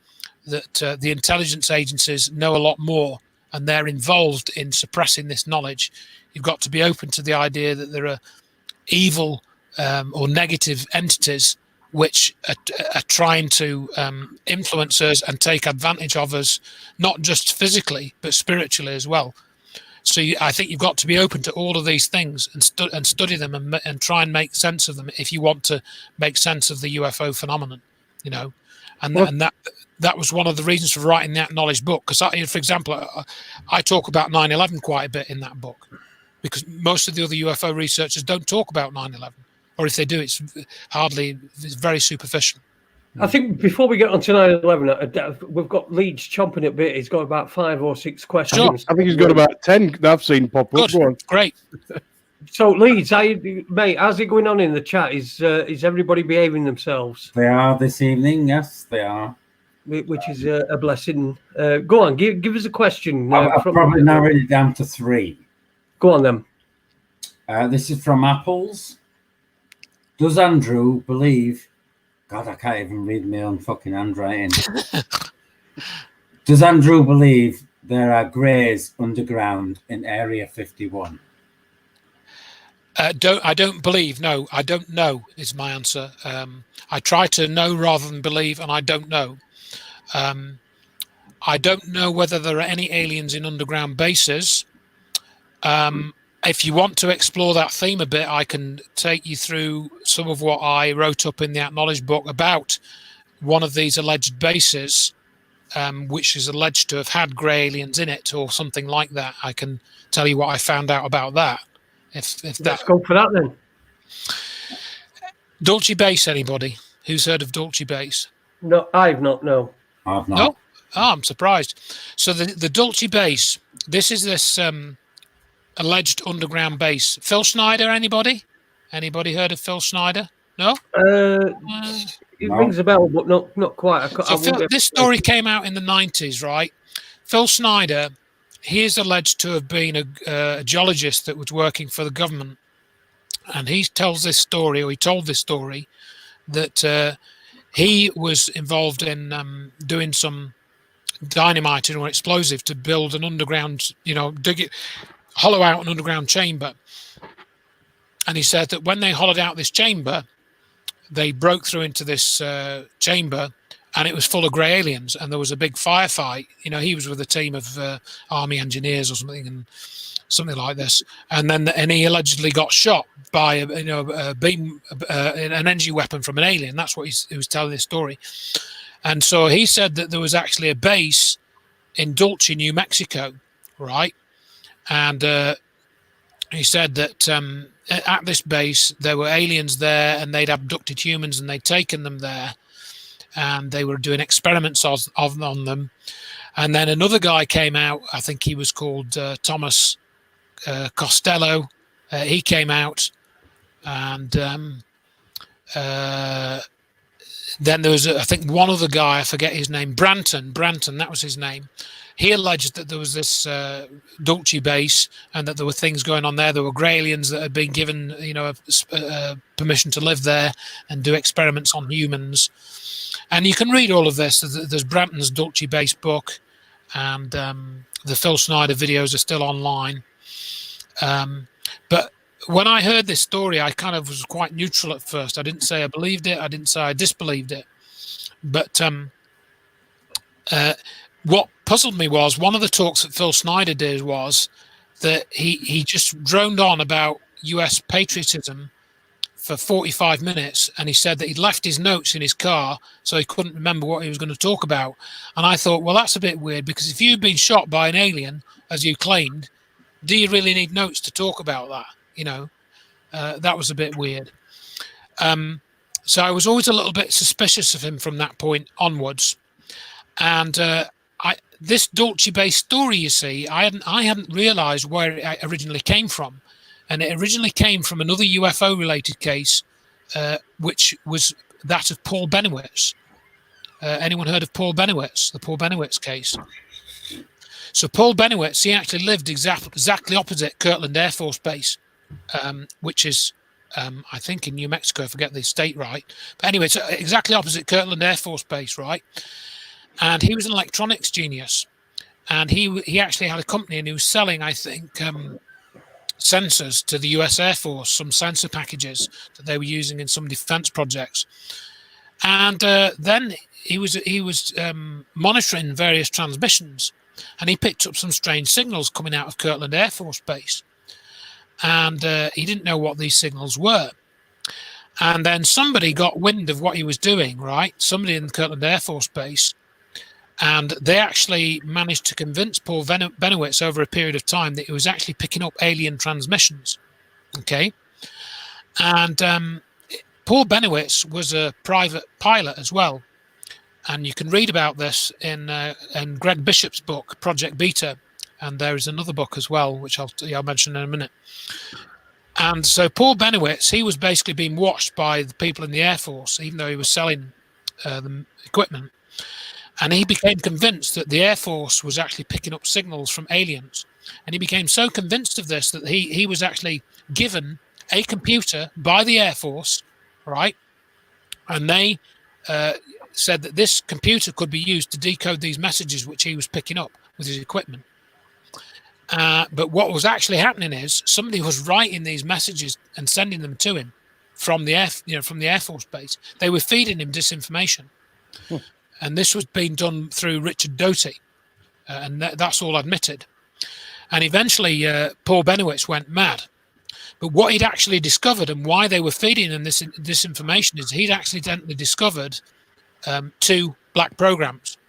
that the intelligence agencies know a lot more and they're involved in suppressing this knowledge. You've got to be open to the idea that there are evil or negative entities which are trying to influence us and take advantage of us, not just physically, but spiritually as well. So I think you've got to be open to all of these things and study them and try and make sense of them if you want to make sense of the UFO phenomenon, you know. And that was one of the reasons for writing the Acknowledged book. Because, for example, I talk about 9/11 quite a bit in that book, because most of the other UFO researchers don't talk about 9/11. Or if they do, it's very superficial. I think before we get on to 9/11, we've got Leeds chomping a bit. He's got about 5 or 6 questions. I think he's got about 10 that I've seen pop up. Good. Great. So, Leeds, mate, how's it going on in the chat? Is everybody behaving themselves? They are this evening. Yes, they are. Which is a blessing. Go on, give us a question. I've probably narrowed it down to 3. Go on, then. This is from Apples. Does Andrew believe... God, I can't even read my own fucking handwriting. Does Andrew believe there are greys underground in Area 51? I don't believe. No, I don't know is my answer. I try to know rather than believe, and I don't know. I don't know whether there are any aliens in underground bases. If you want to explore that theme a bit, I can take you through some of what I wrote up in the Acknowledged book about one of these alleged bases, which is alleged to have had grey aliens in it or something like that. I can tell you what I found out about that. Let's go for that then. Dulce Base, anybody? Who's heard of Dulce Base? No, I've not, no. I've not. No? Oh, I'm surprised. So the Dulce Base, this is this... alleged underground base. Phil Schneider, anybody? Anybody heard of Phil Schneider? No? It rings a bell, but not quite. This story came out in the 90s, right? Phil Schneider, he is alleged to have been a geologist that was working for the government. And he tells this story, or he told this story, that he was involved in doing some dynamiting or explosive to build an underground, hollow out an underground chamber. And he said that when they hollowed out this chamber, they broke through into this chamber, and it was full of grey aliens, and there was a big firefight. He was with a team of army engineers or something like this, and he allegedly got shot by a beam, an energy weapon from an alien. That's what he was telling this story. And so he said that there was actually a base in Dulce, New Mexico, right? And he said that at this base, there were aliens there, and they'd abducted humans, and they'd taken them there, and they were doing experiments on them. And then another guy came out, I think he was called Thomas Costello. He came out, and then there was, I think, one other guy, I forget his name, Branton, that was his name. He alleged that there was this Dulce base, and that there were things going on there. There were grey aliens that had been given, permission to live there and do experiments on humans. And you can read all of this. There's Branton's Dulce base book, and the Phil Schneider videos are still online. But when I heard this story, I kind of was quite neutral at first. I didn't say I believed it. I didn't say I disbelieved it. But what puzzled me was one of the talks that Phil Schneider did was that he just droned on about US patriotism for 45 minutes, and he said that he'd left his notes in his car, so he couldn't remember what he was going to talk about. And I thought, well, that's a bit weird, because if you've been shot by an alien, as you claimed, do you really need notes to talk about that? That was a bit weird. So I was always a little bit suspicious of him from that point onwards. And this Dolce-based story, you see, I hadn't realised where it originally came from, and it originally came from another UFO-related case, which was that of Paul Bennewitz. Anyone heard of Paul Bennewitz? The Paul Bennewitz case. So Paul Bennewitz, he actually lived exactly opposite Kirtland Air Force Base, which is, I think, in New Mexico. I forget the state right, but anyway, it's exactly opposite Kirtland Air Force Base, right? And he was an electronics genius, and he actually had a company, and he was selling, I think, sensors to the US Air Force, some sensor packages that they were using in some defense projects. And then he was monitoring various transmissions, and he picked up some strange signals coming out of Kirtland Air Force Base, and he didn't know what these signals were. And then somebody got wind of what he was doing, right? Somebody in Kirtland Air Force Base. And they actually managed to convince Paul Bennewitz over a period of time that he was actually picking up alien transmissions. Okay. And Paul Bennewitz was a private pilot as well. And you can read about this in Greg Bishop's book, Project Beta. And there is another book as well, which I'll mention in a minute. And so Paul Bennewitz, he was basically being watched by the people in the Air Force, even though he was selling the equipment. And he became convinced that the Air Force was actually picking up signals from aliens. And he became so convinced of this that he was actually given a computer by the Air Force, right? And they said that this computer could be used to decode these messages which he was picking up with his equipment. But what was actually happening is somebody was writing these messages and sending them to him from the Air Force Base. They were feeding him disinformation. And this was being done through Richard Doty, and that's all admitted. And eventually, Paul Bennewitz went mad. But what he'd actually discovered and why they were feeding him this information is he'd accidentally discovered 2 black programs.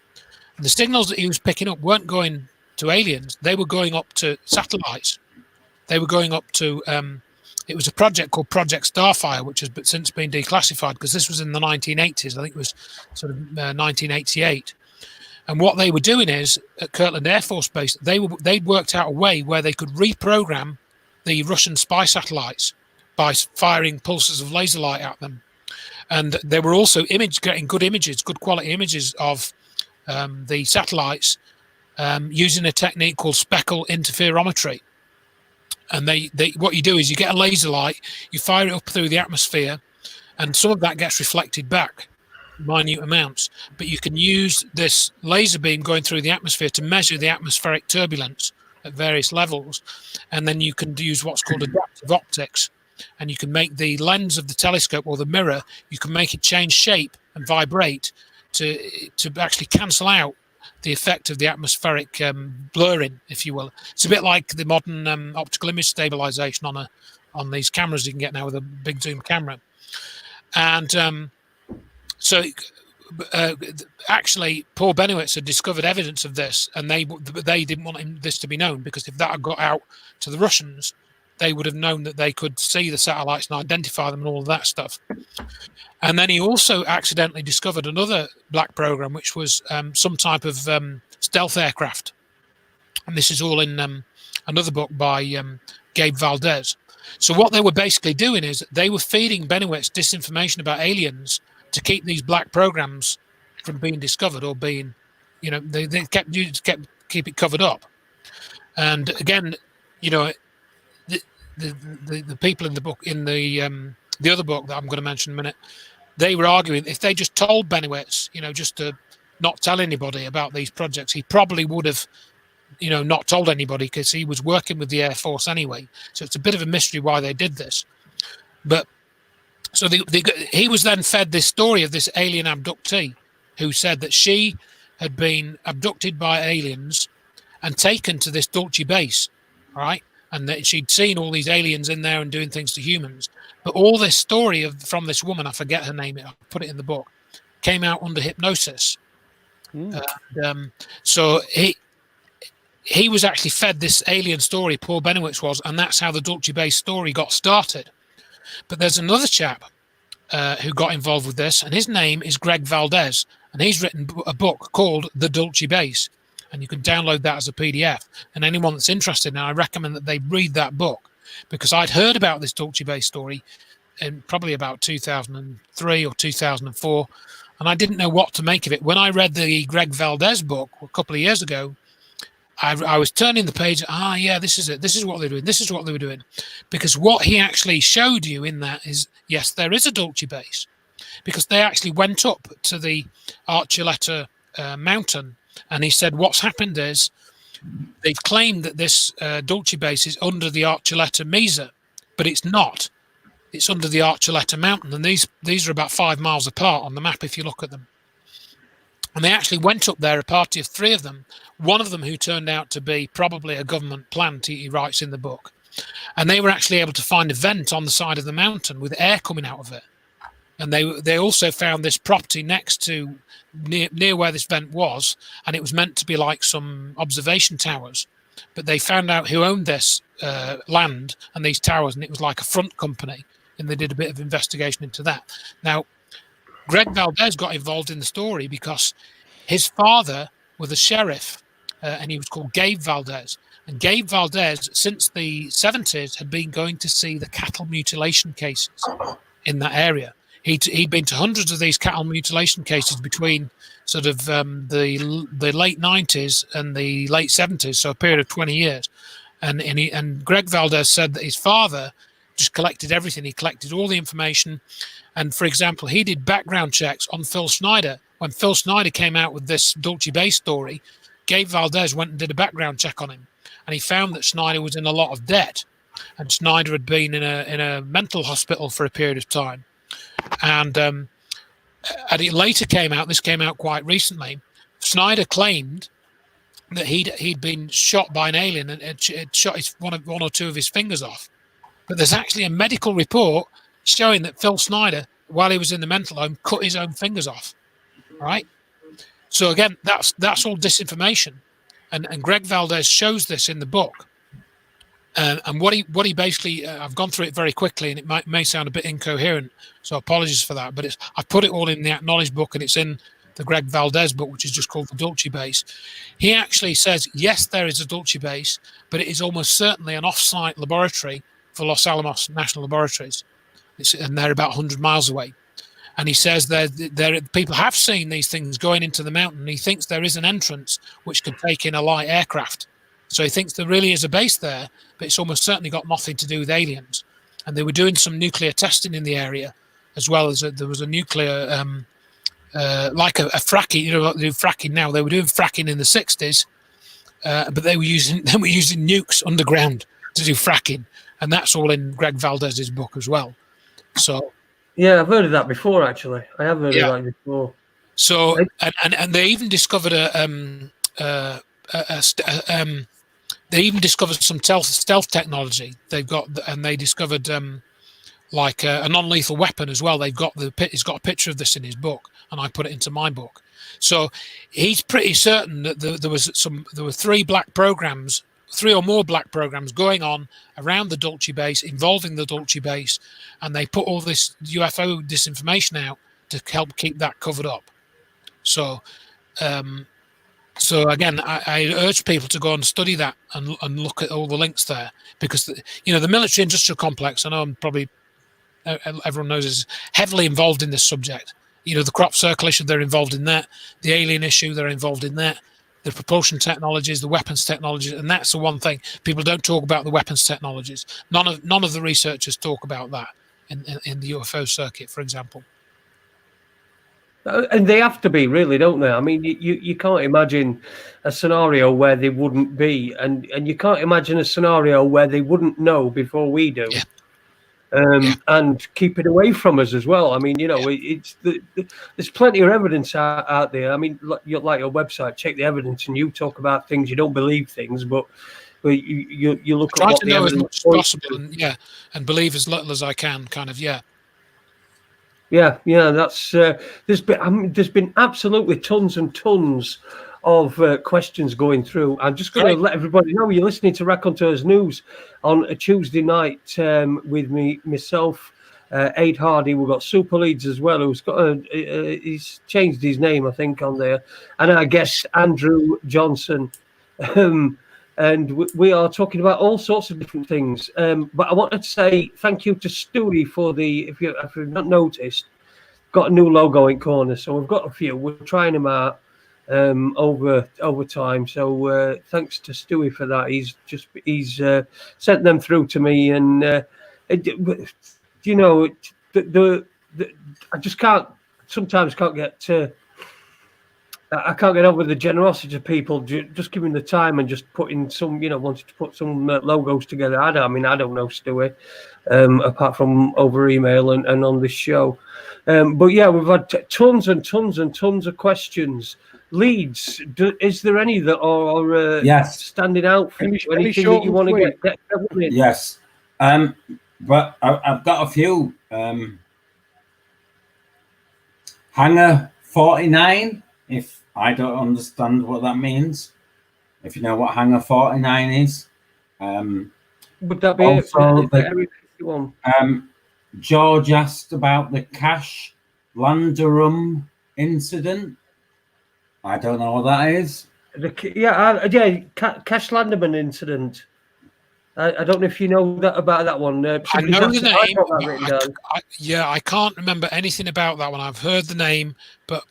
And the signals that he was picking up weren't going to aliens; they were going up to satellites. They were going up to. It was a project called Project Starfire, which has since been declassified because this was in the 1980s. I think it was sort of 1988. And what they were doing is at Kirtland Air Force Base, they'd worked out a way where they could reprogram the Russian spy satellites by firing pulses of laser light at them. And they were also getting good images, good quality images of the satellites using a technique called speckle interferometry. And what you do is you get a laser light, you fire it up through the atmosphere, and some of that gets reflected back, minute amounts. But you can use this laser beam going through the atmosphere to measure the atmospheric turbulence at various levels. And then you can use what's called adaptive optics. And you can make the lens of the telescope or the mirror, you can make it change shape and vibrate to actually cancel out the effect of the atmospheric blurring, if you will. It's a bit like the modern optical image stabilization on these cameras you can get now with a big zoom camera. And actually, Paul Bennewitz had discovered evidence of this, and they didn't want this to be known, because if that had got out to the Russians, they would have known that they could see the satellites and identify them and all of that stuff. And then he also accidentally discovered another black program, which was some type of stealth aircraft. And this is all in another book by Gabe Valdez. So what they were basically doing is they were feeding Bennewitz disinformation about aliens to keep these black programs from being discovered or being, they kept keep it covered up. And again, the people in the book, in the other book that I'm going to mention in a minute, they were arguing if they just told Bennewitz, just to not tell anybody about these projects, he probably would have, not told anybody, because he was working with the Air Force anyway. So it's a bit of a mystery why they did this. But so he was then fed this story of this alien abductee who said that she had been abducted by aliens and taken to this Dulce base, right? And that she'd seen all these aliens in there and doing things to humans. But all this story from this woman, I forget her name, I put it in the book, came out under hypnosis. So he was actually fed this alien story, Paul Bennewitz was, and that's how the Dulce base story got started. But there's another chap who got involved with this, and his name is Greg Valdez, and he's written a book called The Dulce Base, and you can download that as a PDF. And anyone that's interested, now I recommend that they read that book, because I'd heard about this Dulce Base story in probably about 2003 or 2004, and I didn't know what to make of it. When I read the Greg Valdez book a couple of years ago, I was turning the page. Yeah, this is it. This is what they're doing. This is what they were doing. Because what he actually showed you in that is, yes, there is a Dulce Base, because they actually went up to the Archuleta mountain, and he said what's happened is they've claimed that this Dulce Base is under the Archuleta Mesa, but it's not. It's under the Archuleta mountain, and these are about 5 miles apart on the map if you look at them. And they actually went up there, a party of 3 of them, one of them who turned out to be probably a government plant, he writes in the book. And they were actually able to find a vent on the side of the mountain with air coming out of it. And they also found this property next to, near where this vent was, and it was meant to be like some observation towers. But they found out who owned this land and these towers, and it was like a front company, and they did a bit of investigation into that. Now, Greg Valdez got involved in the story because his father was a sheriff, and he was called Gabe Valdez. And Gabe Valdez, since the 70s, had been going to see the cattle mutilation cases in that area. He'd been to hundreds of these cattle mutilation cases between sort of the late 90s and the late 70s, so a period of 20 years. And Greg Valdez said that his father just collected everything. He collected all the information. And for example, he did background checks on Phil Snyder. When Phil Snyder came out with this Dulce Base story, Gabe Valdez went and did a background check on him. And he found that Snyder was in a lot of debt. And Snyder had been in a mental hospital for a period of time. And it later came out, this came out quite recently, Snyder claimed that he'd been shot by an alien and it shot one or two of his fingers off. But there's actually a medical report showing that Phil Snyder, while he was in the mental home, cut his own fingers off. Right? So again, that's all disinformation. And Greg Valdez shows this in the book. And what he basically, I've gone through it very quickly, and it may sound a bit incoherent, so apologies for that. But I've put it all in the Acknowledged book, and it's in the Greg Valdez book, which is just called the Dulce Base. He actually says, yes, there is a Dulce Base, but it is almost certainly an off-site laboratory for Los Alamos National Laboratories, and they're about 100 miles away. And he says there people have seen these things going into the mountain. He thinks there is an entrance which could take in a light aircraft. So he thinks there really is a base there, but it's almost certainly got nothing to do with aliens. And they were doing some nuclear testing in the area, as well as there was a nuclear, like a fracking. You know what they do fracking now? They were doing fracking in the 60s, but they were using nukes underground to do fracking, and that's all in Greg Valdez's book as well. So yeah, I've heard of that before. Actually, I have heard of that before. So and they even discovered they even discovered some stealth technology. They discovered like a non-lethal weapon as well. He's got a picture of this in his book, and I put it into my book. So he's pretty certain that there were 3 or more black programs going on around the Dulce Base, involving the Dulce Base, and they put all this UFO disinformation out to help keep that covered up. So again, I urge people to go and study that and look at all the links there, because the military-industrial complex, I know everyone knows, is heavily involved in this subject. The crop circle issue, they're involved in that. The alien issue, they're involved in that. The propulsion technologies, the weapons technologies, and that's the one thing people don't talk about: the weapons technologies. None of the researchers talk about that in the UFO circuit, for example. And they have to be, really, don't they? I mean, you can't imagine a scenario where they wouldn't be, and you can't imagine a scenario where they wouldn't know before we do, and keep it away from us as well. I mean, it's there's plenty of evidence out there. I mean, like your website, check the evidence, and you talk about things, you don't believe things, but you look at what the evidence as much as possible, and believe as little as I can, kind of, Yeah, that's there's been absolutely tons and tons of questions going through. I'm just going to let everybody know you're listening to Raconteurs News on a Tuesday night with myself, Aid Hardy. We've got Super Leeds as well, who's got he's changed his name, I think, on there, and I guess Andrew Johnson. And we are talking about all sorts of different things. But I wanted to say thank you to Stewie for if you've not noticed, got a new logo in corner. So we've got a few. We're trying them out over time. So thanks to Stewie for that. He's sent them through to me, and you know, I just sometimes can't get. I can't get over the generosity of people just giving the time and just putting some, wanted to put some logos together. I don't know, Stewie, apart from over email and on this show. But yeah, we've had tons and tons and tons of questions. Leeds, is there any that are yes, standing out for you? Anything that you want to get covered in? Yes, but I've got a few. Hanger 49, if I don't understand what that means. If you know what Hanger 49 is. Would that be also Area 51? George asked about the Cash Landerum incident. I don't know what that is. Cash Landerman incident. I don't know if you know about that one. I know the name. I can't remember anything about that one. I've heard the name, but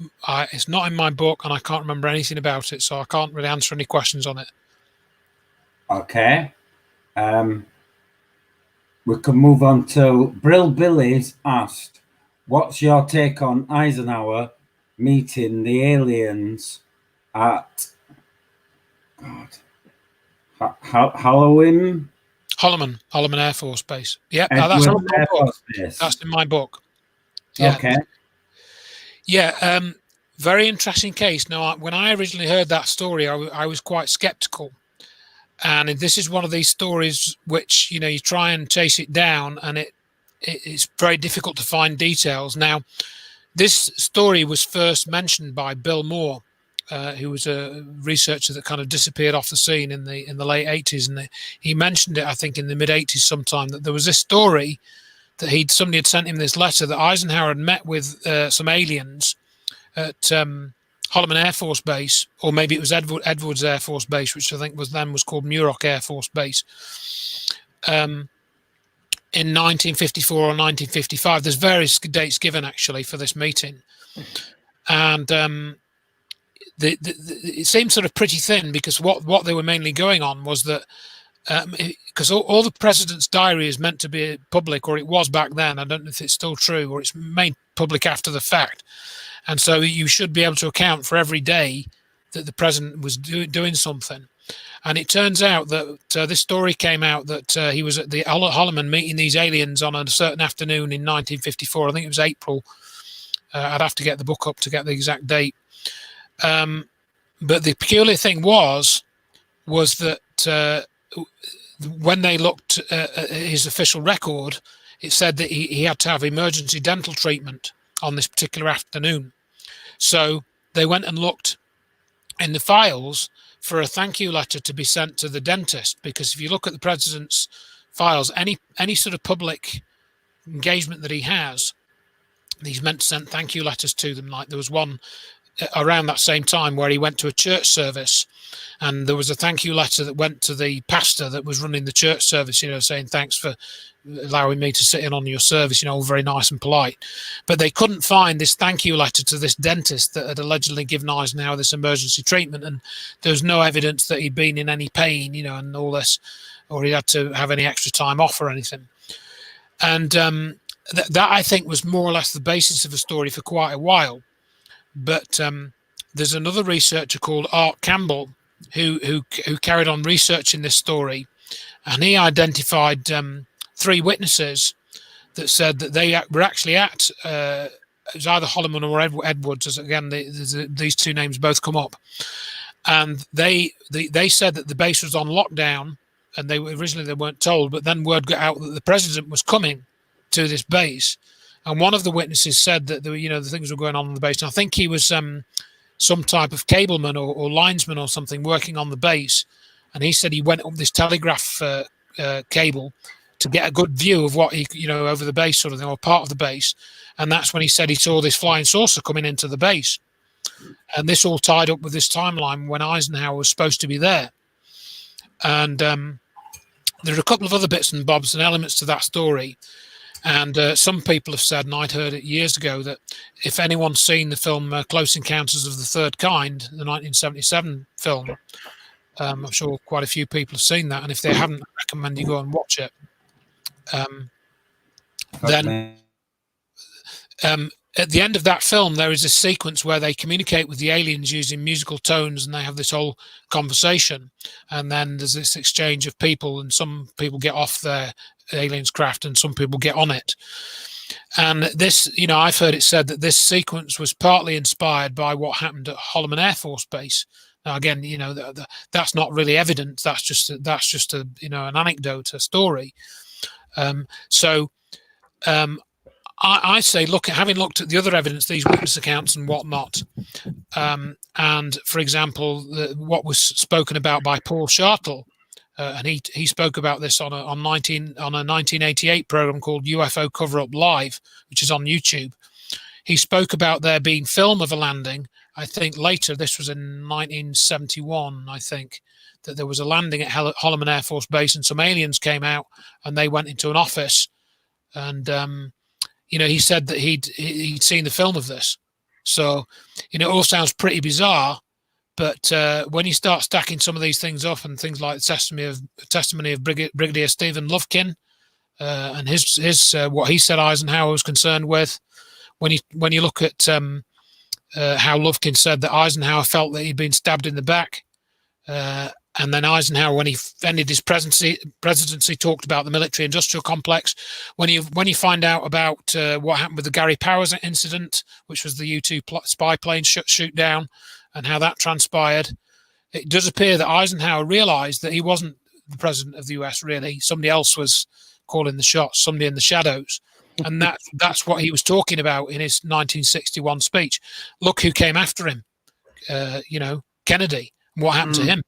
it's not in my book, and I can't remember anything about it, so I can't really answer any questions on it. Okay. We can move on to Brill Billy's asked, what's your take on Eisenhower meeting the aliens at Holloman Air Force Base. Yeah, that's in my book. Yeah. Okay. Yeah, very interesting case. Now, when I originally heard that story, I was quite skeptical. And this is one of these stories which, you try and chase it down, and it's very difficult to find details. Now, this story was first mentioned by Bill Moore, who was a researcher that kind of disappeared off the scene in the late 80s, and he mentioned it, I think, in the mid 80s sometime, that there was this story that somebody had sent him this letter that Eisenhower had met with some aliens at Holloman Air Force Base, or maybe it was Edwards Air Force Base, which I think was called Muroc Air Force Base, in 1954 or 1955. There's various dates given actually for this meeting, and it seemed sort of pretty thin, because what they were mainly going on was that because all the president's diary is meant to be public, or it was back then. I don't know if it's still true, or it's made public after the fact, and so you should be able to account for every day that the president was doing something. And it turns out that this story came out that he was at the Holloman meeting these aliens on a certain afternoon in 1954. I think it was April. I'd have to get the book up to get the exact date. But the peculiar thing was that when they looked at his official record, it said that he had to have emergency dental treatment on this particular afternoon. So they went and looked in the files for a thank you letter to be sent to the dentist, because if you look at the president's files, any sort of public engagement that he has, he's meant to send thank you letters to them. Like there was one around that same time where he went to a church service, and there was a thank you letter that went to the pastor that was running the church service, saying thanks for allowing me to sit in on your service, all very nice and polite. But they couldn't find this thank you letter to this dentist that had allegedly given Eisenhower this emergency treatment, and there was no evidence that he'd been in any pain, and all this, or he had to have any extra time off or anything. And that I think was more or less the basis of the story for quite a while. But there's another researcher called Art Campbell who carried on researching this story, and he identified 3 witnesses that said that they were actually at it was either Holloman or Edwards, as again these 2 names both come up, and they said that the base was on lockdown, and they weren't told, but then word got out that the president was coming to this base. And one of the witnesses said that the things were going on the base. And I think he was some type of cableman or linesman or something working on the base. And he said he went up this telegraph cable to get a good view of what he, over the base sort of thing, or part of the base. And that's when he said he saw this flying saucer coming into the base. And this all tied up with this timeline when Eisenhower was supposed to be there. And there are a couple of other bits and bobs and elements to that story. And some people have said, and I'd heard it years ago, that if anyone's seen the film Close Encounters of the Third Kind, the 1977 film, I'm sure quite a few people have seen that. And if they haven't, I recommend you go and watch it. Then at the end of that film, there is a sequence where they communicate with the aliens using musical tones, and they have this whole conversation. And then there's this exchange of people, and some people get off their aliens craft and some people get on it. And this, I've heard it said that this sequence was partly inspired by what happened at Holloman Air Force Base. Now, again, that's not really evidence. That's just a an anecdote, a story. I say, having looked at the other evidence, these witness accounts and whatnot, and for example, what was spoken about by Paul Shartle, and he spoke about this on a 1988 program called UFO Cover Up Live, which is on YouTube. He spoke about there being film of a landing. I think later, this was in 1971, I think, that there was a landing at Holloman Air Force Base, and some aliens came out and they went into an office, and he said that he'd seen the film of this. So, it all sounds pretty bizarre, but when you start stacking some of these things up, and things like the testimony of Brigadier Stephen Lufkin, and his what he said Eisenhower was concerned with, when you look at how Lufkin said that Eisenhower felt that he'd been stabbed in the back, and then Eisenhower, when he ended his presidency, talked about the military-industrial complex. When you find out about what happened with the Gary Powers incident, which was the U-2 spy plane shoot down, and how that transpired, it does appear that Eisenhower realized that he wasn't the president of the US, really. Somebody else was calling the shots, somebody in the shadows. And that's what he was talking about in his 1961 speech. Look who came after him, Kennedy, and what happened to him.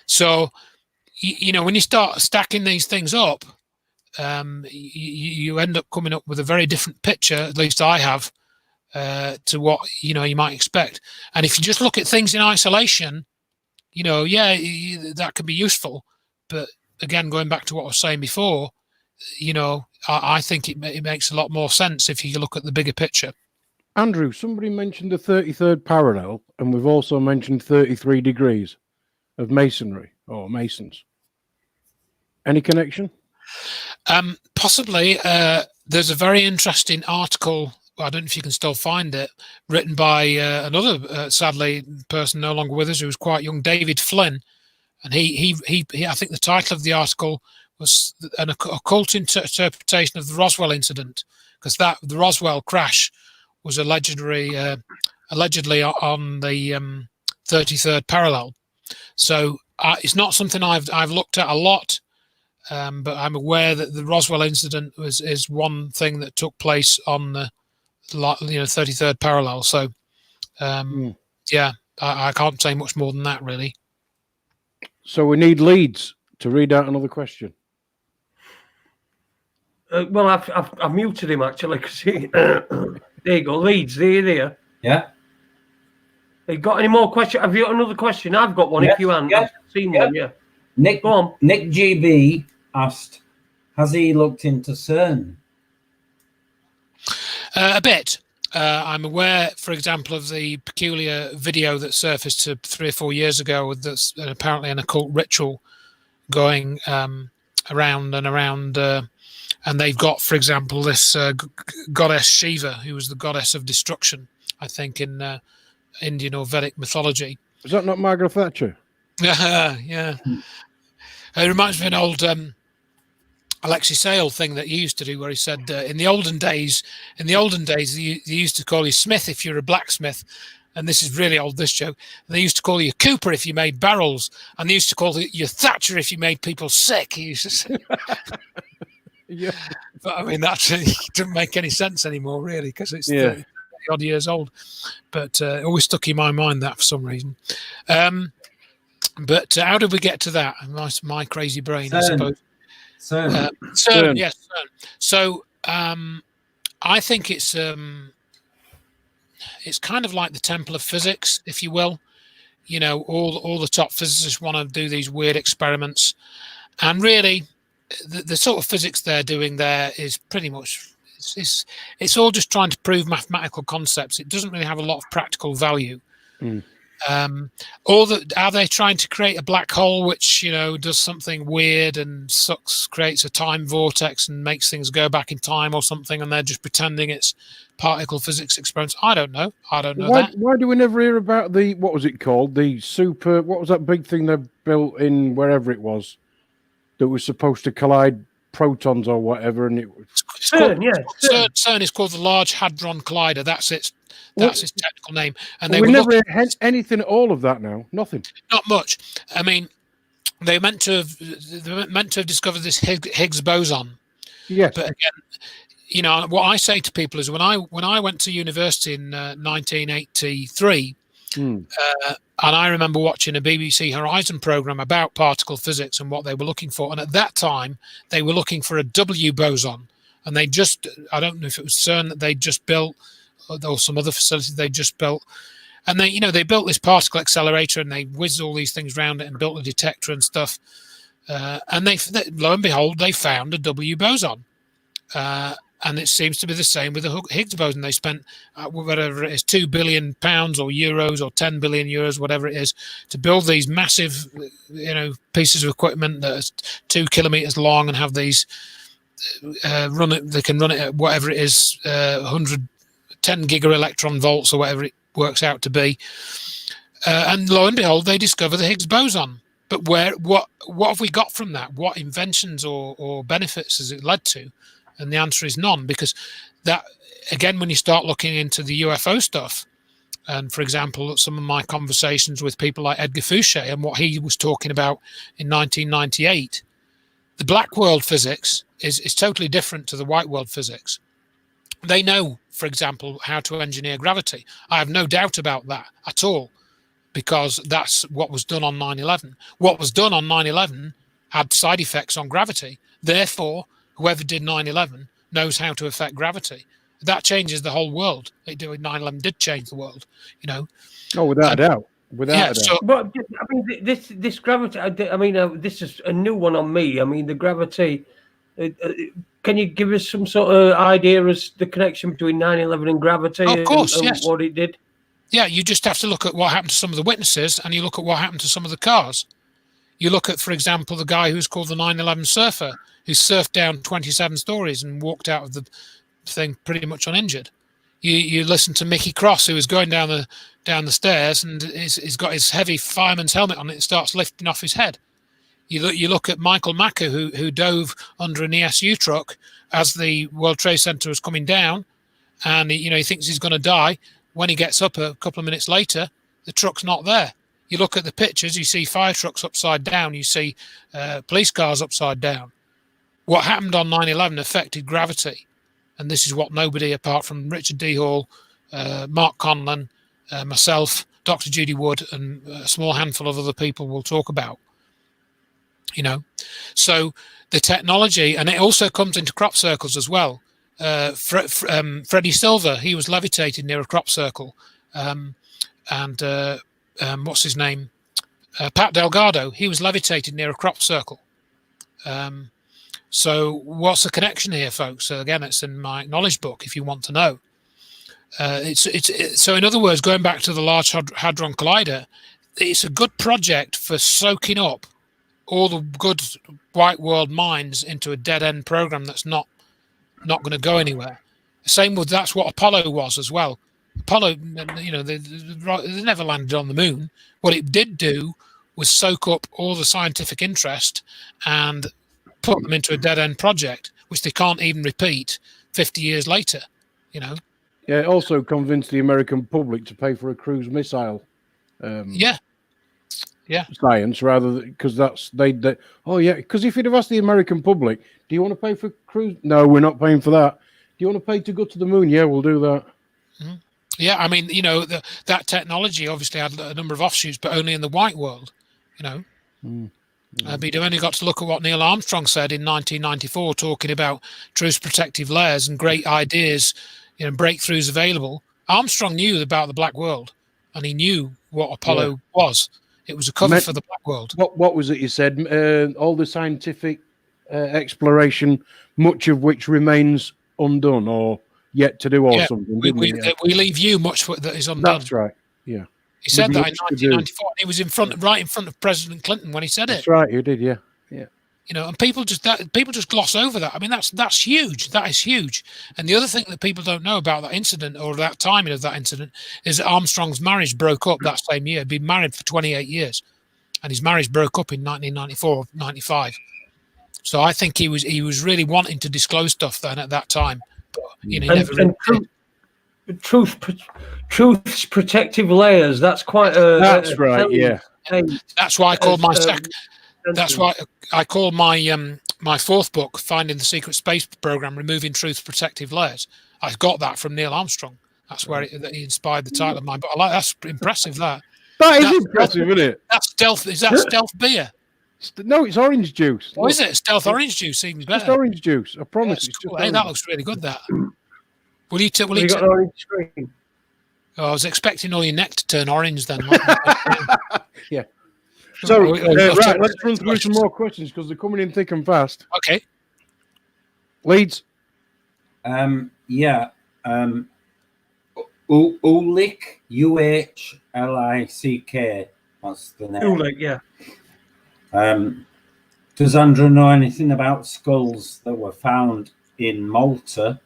So when you start stacking these things up, you end up coming up with a very different picture, at least I have, to what you might expect. And if you just look at things in isolation, that can be useful. But again, going back to what I was saying before, I think it makes a lot more sense if you look at the bigger picture. Andrew, somebody mentioned the 33rd parallel, and we've also mentioned 33 degrees of masonry or masons. Any connection? Possibly. There's a very interesting article, I don't know if you can still find it, written by another, sadly, person no longer with us, who was quite young, David Flynn. And he I think the title of the article was an occult interpretation of the Roswell incident, because the Roswell crash was allegedly on the 33rd parallel. So it's not something I've looked at a lot, but I'm aware that the Roswell incident is one thing that took place on the 33rd parallel. So I can't say much more than that, really. So we need Leeds to read out another question. Well, I've muted him actually, because there you go, Leeds. Are you there? Yeah. Have you got any more questions? Have you got another question? I've got one. If you haven't, I've seen one. Yeah. Nick, go on. Nick GB asked, has he looked into CERN? A bit. I'm aware, for example, of the peculiar video that surfaced 3 or 4 years ago with this, apparently an occult ritual going around and around. And they've got, for example, this goddess Shiva, who was the goddess of destruction, I think, in Indian or Vedic mythology. Is that not Margaret Thatcher? Yeah. It reminds me of an old Alexei Sale thing that he used to do, where he said, in the olden days, they used to call you Smith if you're a blacksmith. And this is really old, this joke. And they used to call you Cooper if you made barrels. And they used to call you Thatcher if you made people sick. He used to say. Yeah. But I mean, that doesn't make any sense anymore, really, because it's 30 odd years old. But it always stuck in my mind, that, for some reason. But how did we get to that? My crazy brain, I suppose. CERN. CERN, yes, CERN. So I think it's kind of like the temple of physics, if you will. You know, all the top physicists want to do these weird experiments, and really, the sort of physics they're doing there is pretty much it's all just trying to prove mathematical concepts. It doesn't really have a lot of practical value. Are they trying to create a black hole which, you know, does something weird and creates a time vortex and makes things go back in time or something, and they're just pretending it's particle physics experiments? I don't know. Why do we never hear about what was it called? What was that big thing they built in wherever it was that was supposed to collide protons or whatever? And CERN is called the Large Hadron Collider. That's its technical name. And we never had anything at all of that now. Nothing. Not much. I mean, they meant to have discovered this Higgs boson. Yes. But again, you know, what I say to people is when I went to university in 1983, and I remember watching a BBC Horizon program about particle physics and what they were looking for. And at that time, they were looking for a W boson. And I don't know if it was CERN that they just built, or some other facility they just built. And they built this particle accelerator, and they whizzed all these things around it and built a detector and stuff. And lo and behold, they found a W boson. And it seems to be the same with the Higgs boson. They spent whatever it is, £2 billion or euros or 10 billion euros, whatever it is, to build these massive, pieces of equipment that are 2 kilometers long and have these They can run it at whatever it is, 110 giga-electron volts or whatever it works out to be. And lo and behold, they discover the Higgs boson. But what have we got from that? What inventions or benefits has it led to? And the answer is none, because that, again, when you start looking into the UFO stuff, and for example, some of my conversations with people like Edgar Fouché and what he was talking about in 1998, the black world physics is totally different to the white world physics. They know, for example, how to engineer gravity. I have no doubt about that at all, because that's what was done on 9/11. What was done on 9/11 had side effects on gravity. Therefore, whoever did 9/11 knows how to affect gravity. That changes the whole world. 9/11 did change the world, Oh, without a doubt. Without a doubt. So, but I mean, this gravity. I mean, this is a new one on me. I mean, the gravity. Can you give us some sort of idea as the connection between 9/11 and gravity? Of course, and yes. What it did? Yeah, you just have to look at what happened to some of the witnesses, and you look at what happened to some of the cars. You look at, for example, the guy who's called the 9/11 surfer, who surfed down 27 stories and walked out of the thing pretty much uninjured. You listen to Mickey Cross, who was going down the stairs, and he's got his heavy fireman's helmet on. It starts lifting off his head. You look at Michael Macker, who dove under an ESU truck as the World Trade Center was coming down, and he thinks he's going to die. When he gets up a couple of minutes later, the truck's not there. You look at the pictures, you see fire trucks upside down, you see police cars upside down. What happened on 9/11 affected gravity, and this is what nobody apart from Richard D. Hall, Mark Conlon, myself, Dr. Judy Wood, and a small handful of other people will talk about. So the technology, and it also comes into crop circles as well. Freddie Silver, he was levitated near a crop circle, and what's his name? Pat Delgado, he was levitated near a crop circle. So what's the connection here, folks? Again, it's in my knowledge book if you want to know. So in other words, going back to the Large Hadron Collider, it's a good project for soaking up all the good white world minds into a dead end program that's not going to go anywhere. Same with, that's what Apollo was as well. Apollo, they never landed on the moon. What it did do was soak up all the scientific interest and put them into a dead end project, which they can't even repeat 50 years later. Yeah, it also convinced the American public to pay for a cruise missile. Science, rather, because because if you'd have asked the American public, do you want to pay for cruise? No, we're not paying for that. Do you want to pay to go to the moon? Yeah, we'll do that. Mm-hmm. Yeah, I mean, that technology obviously had a number of offshoots, but only in the white world. But you've only got to look at what Neil Armstrong said in 1994, talking about truth protective layers and great ideas, breakthroughs available. Armstrong knew about the black world, and he knew what Apollo was. It was a cover for the black world. What was it you said? All the scientific exploration, much of which remains undone or yet to do, or something. We leave you much that is undone. That's right. Yeah. He said that in 1994. He was right in front of President Clinton when he said it. That's right. You did. Yeah. Yeah. And people just gloss over that. I mean, that's huge. That is huge. And the other thing that people don't know about that incident, or that timing of that incident, is that Armstrong's marriage broke up that same year. He'd been married for 28 years, and his marriage broke up in 1994 or 95. So I think he was really wanting to disclose stuff then at that time, but he never really did. Truth's protective layers. That's quite a. That's right. Yeah. That's why I called my second. That's why I call my fourth book, Finding the Secret Space Program, Removing Truth's Protective Layers. I got that from Neil Armstrong. That's where he inspired the title of mine. But that's impressive. That is impressive, isn't it? That's stealth. Is that stealth beer? No, it's orange juice. Oh, is it stealth orange juice? Even better. Just orange juice. I promise. Cool. Hey, that looks really good. That. Will you got an orange screen? Oh, I was expecting all your neck to turn orange then. Yeah. So, right, let's run through some more questions because they're coming in thick and fast. Okay. Leeds? Yeah. Ulick, Uhlick. That's the name. Ulick, yeah. Does Andrew know anything about skulls that were found in Malta?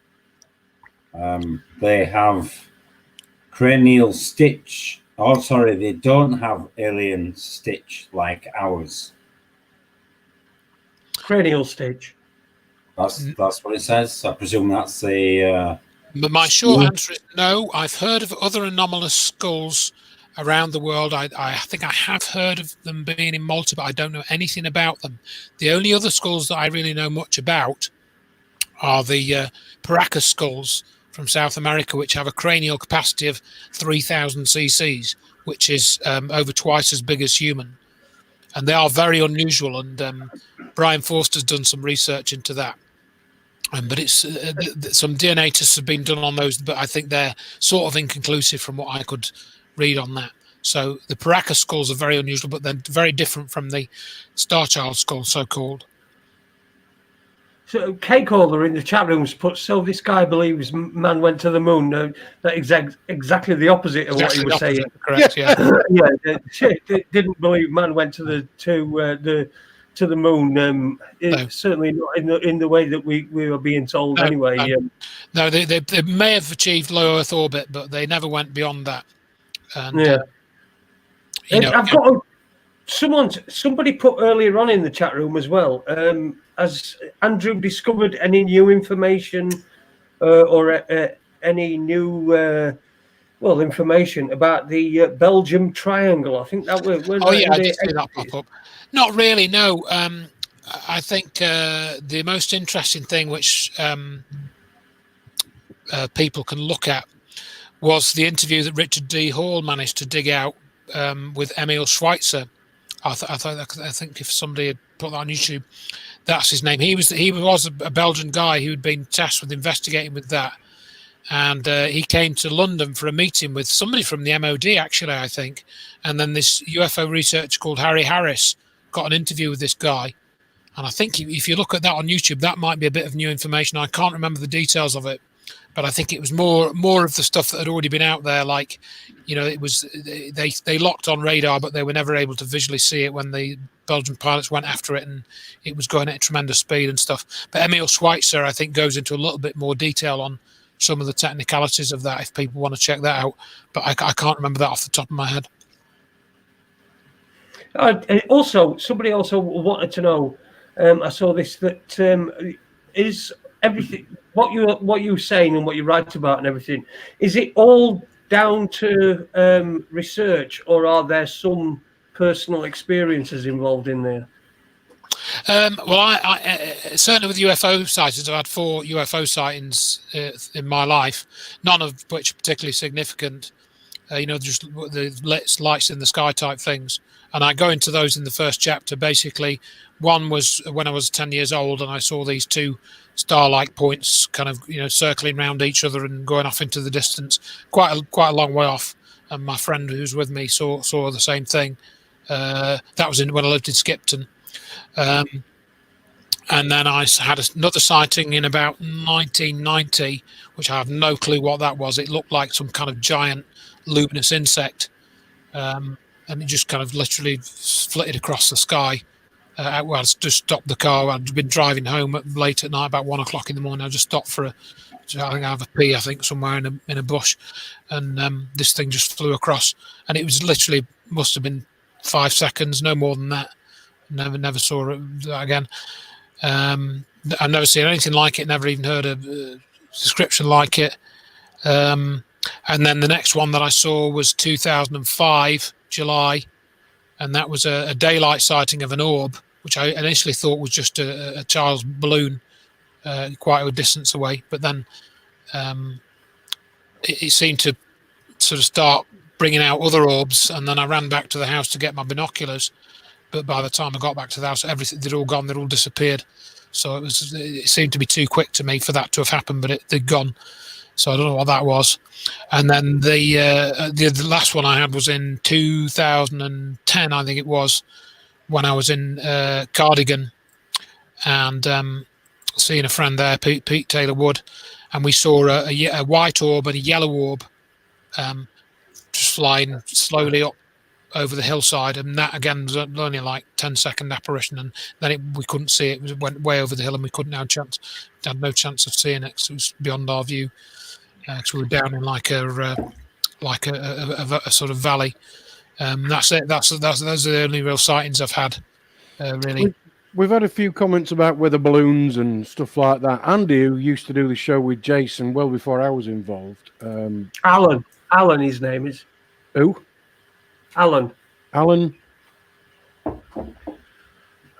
They have cranial stitch. Oh, sorry, they don't have alien stitch like ours. Cranial stitch. That's what it says. I presume that's the. But my short answer is no. I've heard of other anomalous skulls around the world. I think I have heard of them being in Malta, but I don't know anything about them. The only other skulls that I really know much about are the Paracas skulls from South America, which have a cranial capacity of 3,000 cc's, which is over twice as big as human. And they are very unusual, and Brian Forster's done some research into that. But it's some DNA tests have been done on those, but I think they're sort of inconclusive from what I could read on that. So the Paracas skulls are very unusual, but they're very different from the Star Child skull, so-called. So Cakeholder in the chat rooms put, so this guy believes man went to the moon. No, that exactly the opposite of what he was saying. Correct, yeah. Didn't believe man went to the moon. No. Certainly not in the way that we were being told anyway. No, they may have achieved low Earth orbit, but they never went beyond that. And, I've got somebody put earlier on in the chat room as well. Has Andrew discovered any new information or any new information about the Belgium Triangle? I think that was. I did see that pop up. Not really, no. I think the most interesting thing which people can look at was the interview that Richard D. Hall managed to dig out with Emil Schweitzer. I think if somebody had put that on YouTube, that's his name. He was a Belgian guy who'd been tasked with investigating with that, and he came to London for a meeting with somebody from the MOD, actually, I think. And then this UFO researcher called Harry Harris got an interview with this guy, and I think if you look at that on YouTube, that might be a bit of new information. I can't remember the details of it, but I think it was more of the stuff that had already been out there. Like, it was they locked on radar, but they were never able to visually see it when the Belgian pilots went after it, and it was going at tremendous speed and stuff. But Emil Schweitzer, I think, goes into a little bit more detail on some of the technicalities of that if people want to check that out. But I can't remember that off the top of my head. Also, somebody also wanted to know. I saw this that is everything what you're saying and what you write about and everything. Is it all down to research, or are there some personal experiences involved in there? Well, I certainly with UFO sightings, I've had 4 UFO sightings in my life, none of which are particularly significant. just the lights in the sky type things. And I go into those in the first chapter. Basically, one was when I was 10 years old, and I saw these two star-like points kind of circling around each other and going off into the distance, quite a long way off. And my friend who's with me saw the same thing. That was when I lived in Skipton. And then I had another sighting in about 1990, which I have no clue what that was. It looked like some kind of giant luminous insect, and it just kind of literally flitted across the sky. Well, I just stopped the car. I'd been driving home late at night, about 1 o'clock in the morning. I just stopped for I think I have a pee, I think, somewhere in a bush, and this thing just flew across, and it was literally must have been 5 seconds, no more than that. Never saw it again. I've never seen anything like it. Never even heard a description like it. And then the next one that I saw was 2005 July, and that was a daylight sighting of an orb, which I initially thought was just a child's balloon, quite a distance away. But then it seemed to sort of start bringing out other orbs, and then I ran back to the house to get my binoculars. But by the time I got back to the house, everything they'd all gone. They'd all disappeared. So it seemed to be too quick to me for that to have happened, but they'd gone. So I don't know what that was. And then the last one I had was in 2010, I think it was, when I was in Cardigan and seeing a friend there, Pete Taylor Wood, and we saw a white orb and a yellow orb just flying slowly up over the hillside, and that again was only like 10-second apparition, and then we couldn't see it. It went way over the hill, and we had no chance of seeing it. 'Cause it was beyond our view. Because we were down in like a sort of valley. That's it. Those are the only real sightings I've had. Really, we've had a few comments about weather balloons and stuff like that. Andy, who used to do the show with Jason well before I was involved. Alan, his name is. Who? Alan. Alan. No,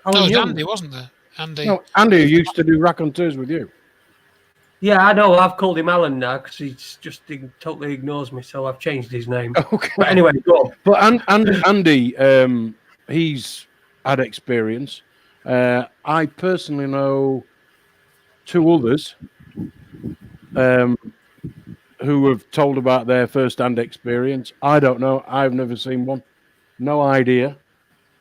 it was Andy, wasn't there? Andy. No, Andy who used to do Raconteurs with you. Yeah, I know. I've called him Alan now because he totally ignores me, so I've changed his name. Okay. But anyway, go on. But Andy, he's had experience. I personally know two others who have told about their first-hand experience. I don't know. I've never seen one. No idea.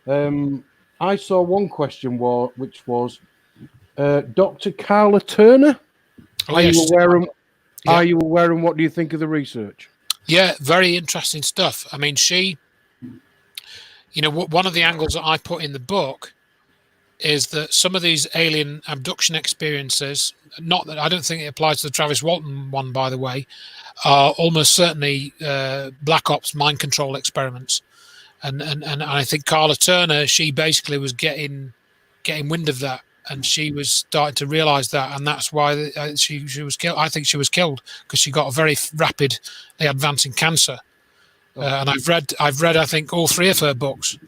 I saw one question which was Dr. Carla Turner. Oh, yes. Are you aware and what do you think of the research? Yeah, very interesting stuff. I mean, she, one of the angles that I put in the book is that some of these alien abduction experiences, not that I don't think it applies to the Travis Walton one, by the way, are almost certainly black ops mind control experiments. And I think Carla Turner, she basically was getting wind of that. And she was starting to realise that, and that's why she was killed. I think she was killed because she got a very rapidly advancing cancer. And I've read, I think, all three of her books.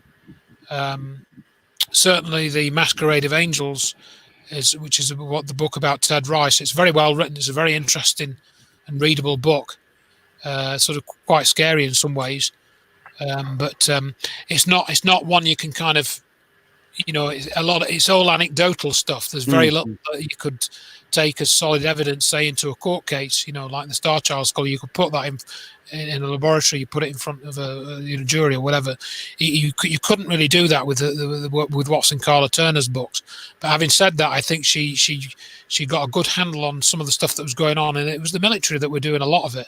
Certainly, the Masquerade of Angels which is what the book about Ted Rice. It's very well written. It's a very interesting and readable book. Sort of quite scary in some ways, but it's not one you can kind of. It's all anecdotal stuff. There's very little that you could take as solid evidence, say, into a court case. Like the Star Child skull, you could put that in a laboratory. You put it in front of a jury or whatever. You couldn't really do that with what's in Carla Turner's books. But having said that, I think she got a good handle on some of the stuff that was going on, and it was the military that were doing a lot of it.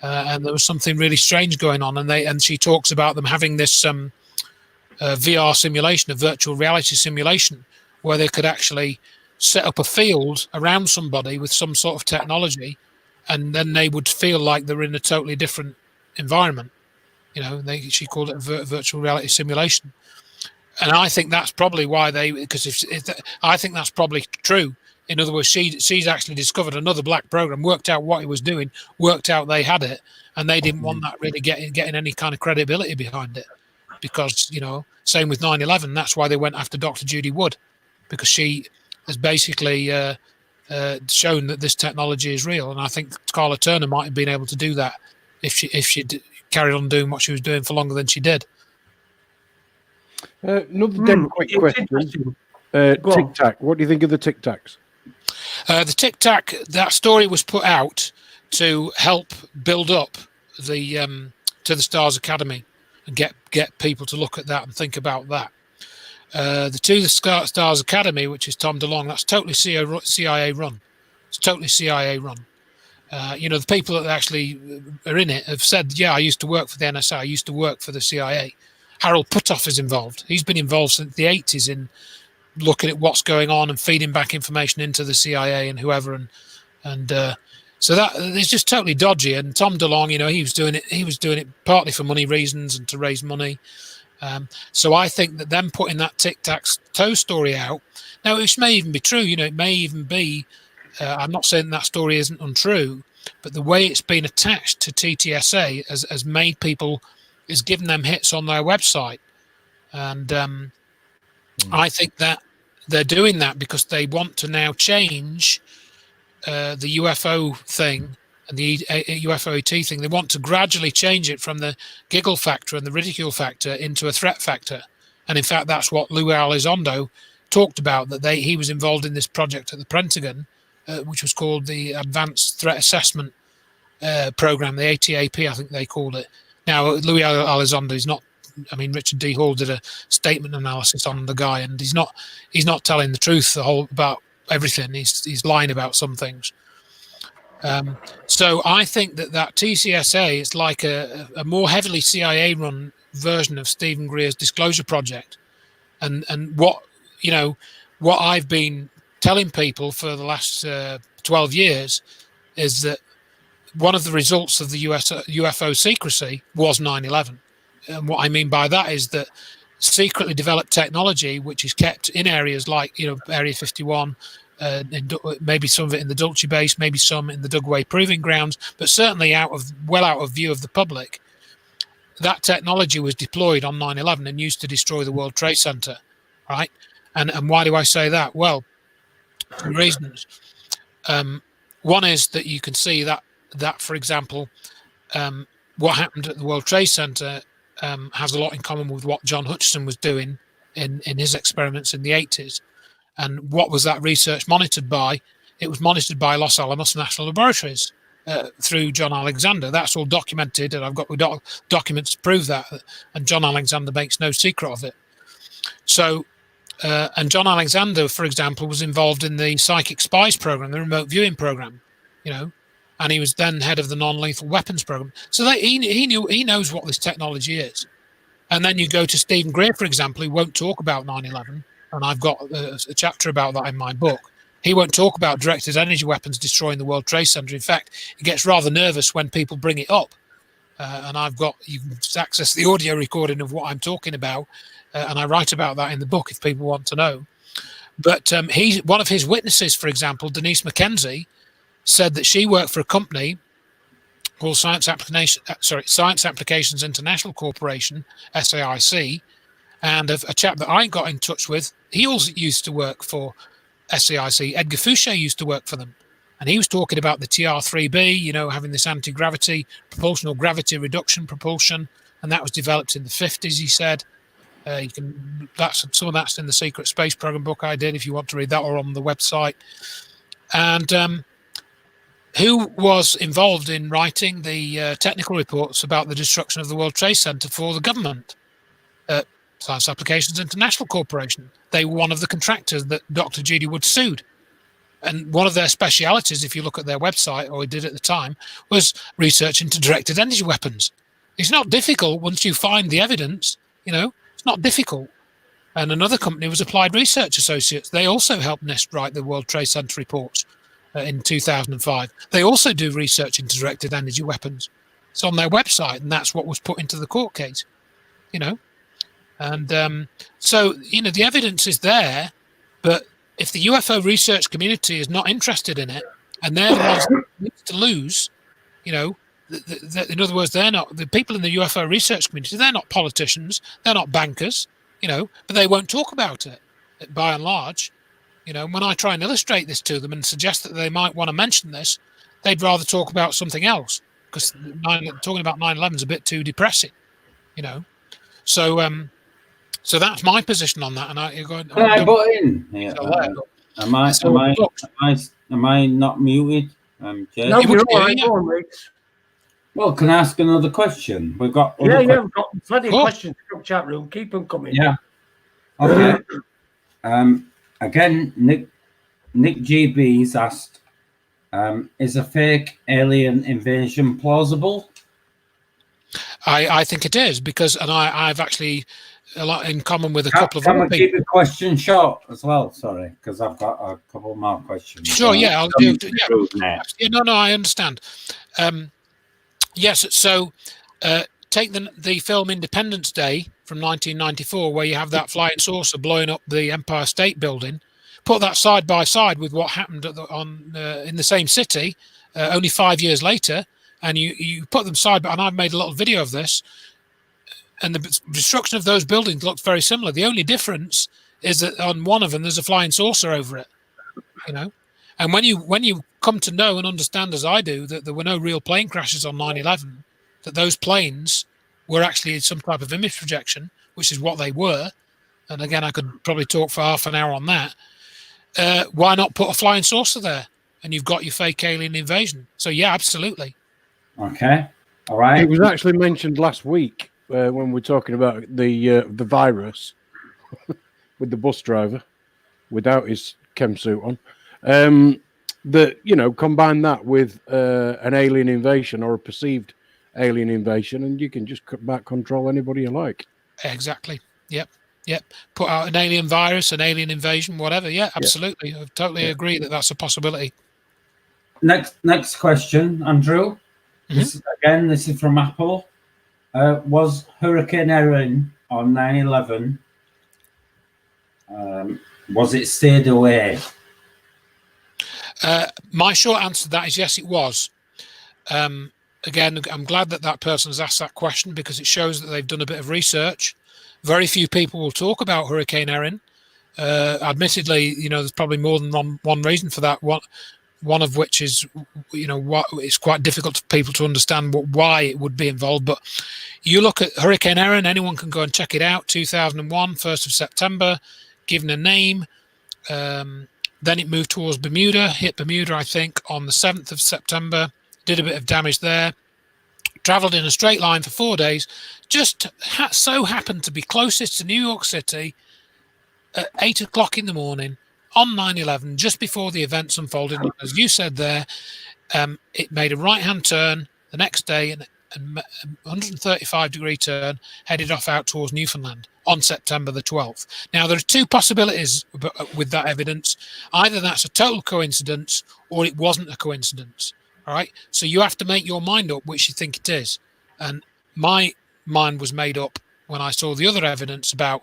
And there was something really strange going on, and she talks about them having this. VR simulation, a virtual reality simulation, where they could actually set up a field around somebody with some sort of technology, and then they would feel like they're in a totally different environment. She called it a virtual reality simulation, and I think that's probably why I think that's probably true. In other words, she's actually discovered another black program, worked out what it was doing, worked out they had it, and they didn't want that really getting any kind of credibility behind it. Because, same with 9/11, that's why they went after Dr. Judy Wood, because she has basically shown that this technology is real. And I think Carla Turner might have been able to do that if she carried on doing what she was doing for longer than she did. Another dead quick question. Tic Tac. What do you think of the Tic Tacs? The Tic Tac, that story was put out to help build up the to the Stars Academy and get people to look at that and think about that. The To the Stars Academy, which is Tom DeLonge, that's totally CIA run. It's totally CIA run. The people that actually are in it have said, yeah, I used to work for the NSA, I used to work for the CIA. Harold Putoff is involved. He's been involved since the 80s in looking at what's going on and feeding back information into the CIA and whoever. And so that it's just totally dodgy. And Tom DeLonge, he was doing it partly for money reasons and to raise money. So I think that them putting that Tic Tac-Toe story out, now it may even be true, it may even be, I'm not saying that story isn't untrue, but the way it's been attached to TTSA has made people, is giving them hits on their website. And I think that they're doing that because they want to now change the UFO thing and the UFO ET thing. They want to gradually change it from the giggle factor and the ridicule factor into a threat factor. And in fact, that's what Louis Elizondo talked about, that he was involved in this project at the Pentagon, which was called the Advanced Threat Assessment Program, the ATAP, I think they called it. Now, Louis Elizondo is not, Richard D. Hall did a statement analysis on the guy, and he's not telling the truth about everything. He's lying about some things. So I think that TCSA is like a more heavily CIA-run version of Stephen Greer's Disclosure Project, and what I've been telling people for the last 12 years is that one of the results of the UFO secrecy was 9/11. And what I mean by that is that secretly developed technology, which is kept in areas like Area 51, maybe some of it in the Dulce base, maybe some in the Dugway Proving Grounds, but certainly out of view of the public. That technology was deployed on 9/11 and used to destroy the World Trade Center, right? And why do I say that? Well, two reasons. One is that you can see that for example, what happened at the World Trade Center has a lot in common with what John Hutchison was doing in his experiments in the 80s. And what was that research monitored by? It was monitored by Los Alamos National Laboratories through John Alexander. That's all documented, and I've got documents to prove that. And John Alexander makes no secret of it. So, and John Alexander, for example, was involved in the Psychic Spies program, the remote viewing program, and he was then head of the non-lethal weapons program. So he knows what this technology is. And then you go to Stephen Greer, for example, who won't talk about 9/11. And I've got a chapter about that in my book. He won't talk about directed energy weapons destroying the World Trade Center. In fact, he gets rather nervous when people bring it up. And you can access the audio recording of what I'm talking about. And I write about that in the book if people want to know. But one of his witnesses, for example, Denise McKenzie, said that she worked for a company called Science Applications International Corporation, SAIC, and a chap that I got in touch with, he also used to work for SAIC. Edgar Fouché used to work for them, and he was talking about the TR-3B, having this anti-gravity, proportional gravity reduction propulsion, and that was developed in the 50s, he said. Some of that's in the Secret Space Program book I did, if you want to read that, or on the website. And who was involved in writing the technical reports about the destruction of the World Trade Center for the government? Science Applications International Corporation. They were one of the contractors that Dr. Judy Wood sued. And one of their specialities, if you look at their website, or did at the time, was research into directed energy weapons. It's not difficult once you find the evidence, it's not difficult. And another company was Applied Research Associates. They also helped NIST write the World Trade Center reports in 2005. They also do research into directed energy weapons. It's on their website, and that's what was put into the court case, And so, the evidence is there, but if the UFO research community is not interested in it, and they're the ones that need to lose, in other words, they're not the people in the UFO research community. They're not politicians, they're not bankers, but they won't talk about it by and large. When I try and illustrate this to them and suggest that they might want to mention this, they'd rather talk about something else. because talking about 9/11 is a bit too depressing, you know. So so that's my position on that. And Can I butt in? Yeah. Am I not muted? Jez? No, It you're would all do, right. yeah. Go on, Leeds. Well, can I ask another question? We've got Yeah, other yeah, we've got plenty of Cool. questions from the chat room. Keep them coming. Yeah. Okay. Again, Nick GB's asked, is a fake alien invasion plausible? I think it is, because, and I've actually a lot in common with a couple of Can other we people. keep the question short as well? Sorry, because I've got a couple more questions. Sure, yeah, I'll do. Yeah, no, I understand. Yes, so take the film Independence Day from 1994, where you have that flying saucer blowing up the Empire State Building. Put that side by side with what happened in the same city only 5 years later, and you put them side by, and I've made a little video of this, and the destruction of those buildings looked very similar. The only difference is that on one of them there's a flying saucer over it, you know. And when you come to know and understand, as I do, that there were no real plane crashes on 9/11, that those planes were actually some type of image projection, which is what they were. And again, I could probably talk for half an hour on that. Why not put a flying saucer there, and you've got your fake alien invasion? So yeah, absolutely. Okay, all right. It was actually mentioned last week when we were talking about the virus with the bus driver without his chem suit on. That, you know, combine that with an alien invasion or a perceived alien invasion, and you can just back control anybody you like. Exactly. Yep. Put out an alien virus, an alien invasion, whatever. Yeah, absolutely. I totally agree that that's a possibility. Next question, Andrew. Mm-hmm. This is from Apple. Was Hurricane Erin on 9/11? Was it stayed away? My short answer to that is yes, it was. Again, I'm glad that person has asked that question, because it shows that they've done a bit of research. Very few people will talk about Hurricane Erin. Admittedly, you know, there's probably more than one reason for that. One of which is, you know, it's quite difficult for people to understand why it would be involved. But you look at Hurricane Erin, anyone can go and check it out. 2001, 1st of September, given a name. Then it moved towards Bermuda, hit Bermuda, I think, on the 7th of September, did a bit of damage there, travelled in a straight line for 4 days, just so happened to be closest to New York City at 8 o'clock in the morning on 9/11, just before the events unfolded. And as you said there, it made a right-hand turn the next day, and a 135-degree turn, headed off out towards Newfoundland on September the 12th. Now, there are two possibilities with that evidence. Either that's a total coincidence, or it wasn't a coincidence. All right, so you have to make your mind up which you think it is. And my mind was made up when I saw the other evidence about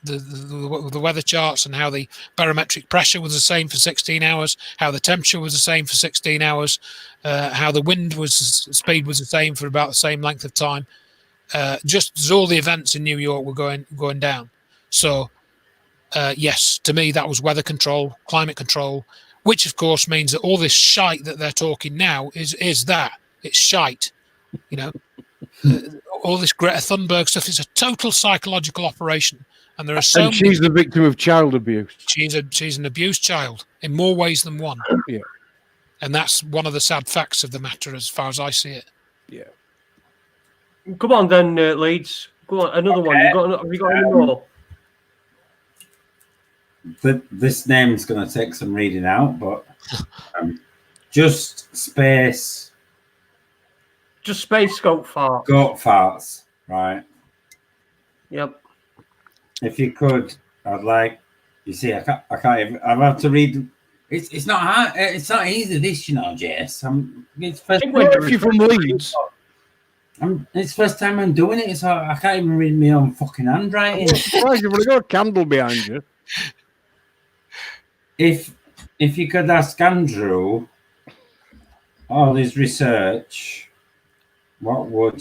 the weather charts, and how the barometric pressure was the same for 16 hours, how the temperature was the same for 16 hours, how the wind speed was the same for about the same length of time. Just as all the events in New York were going down. So yes, to me that was weather control, climate control, which of course means that all this shite that they're talking now is that it's shite, you know. All this Greta Thunberg stuff is a total psychological operation, and there are so. And she's the victim of child abuse. She's an abused child in more ways than one. Yeah, and that's one of the sad facts of the matter, as far as I see it. Yeah. Come on then, Leeds. Go on, another one. Have you got any more? This name's going to take some reading out, but just space. Just space goat farts. Goat farts, right? Yep. If you could, I'd like. You see, I can't even. I've had to read. It's not hard. It's not easy. This, you know, Jess. It's first. If you're from Leeds. It's first time I'm doing it, so I can't even read my own fucking handwriting. I'm surprised you've got a candle behind you. If you could ask Andrew all his research, what would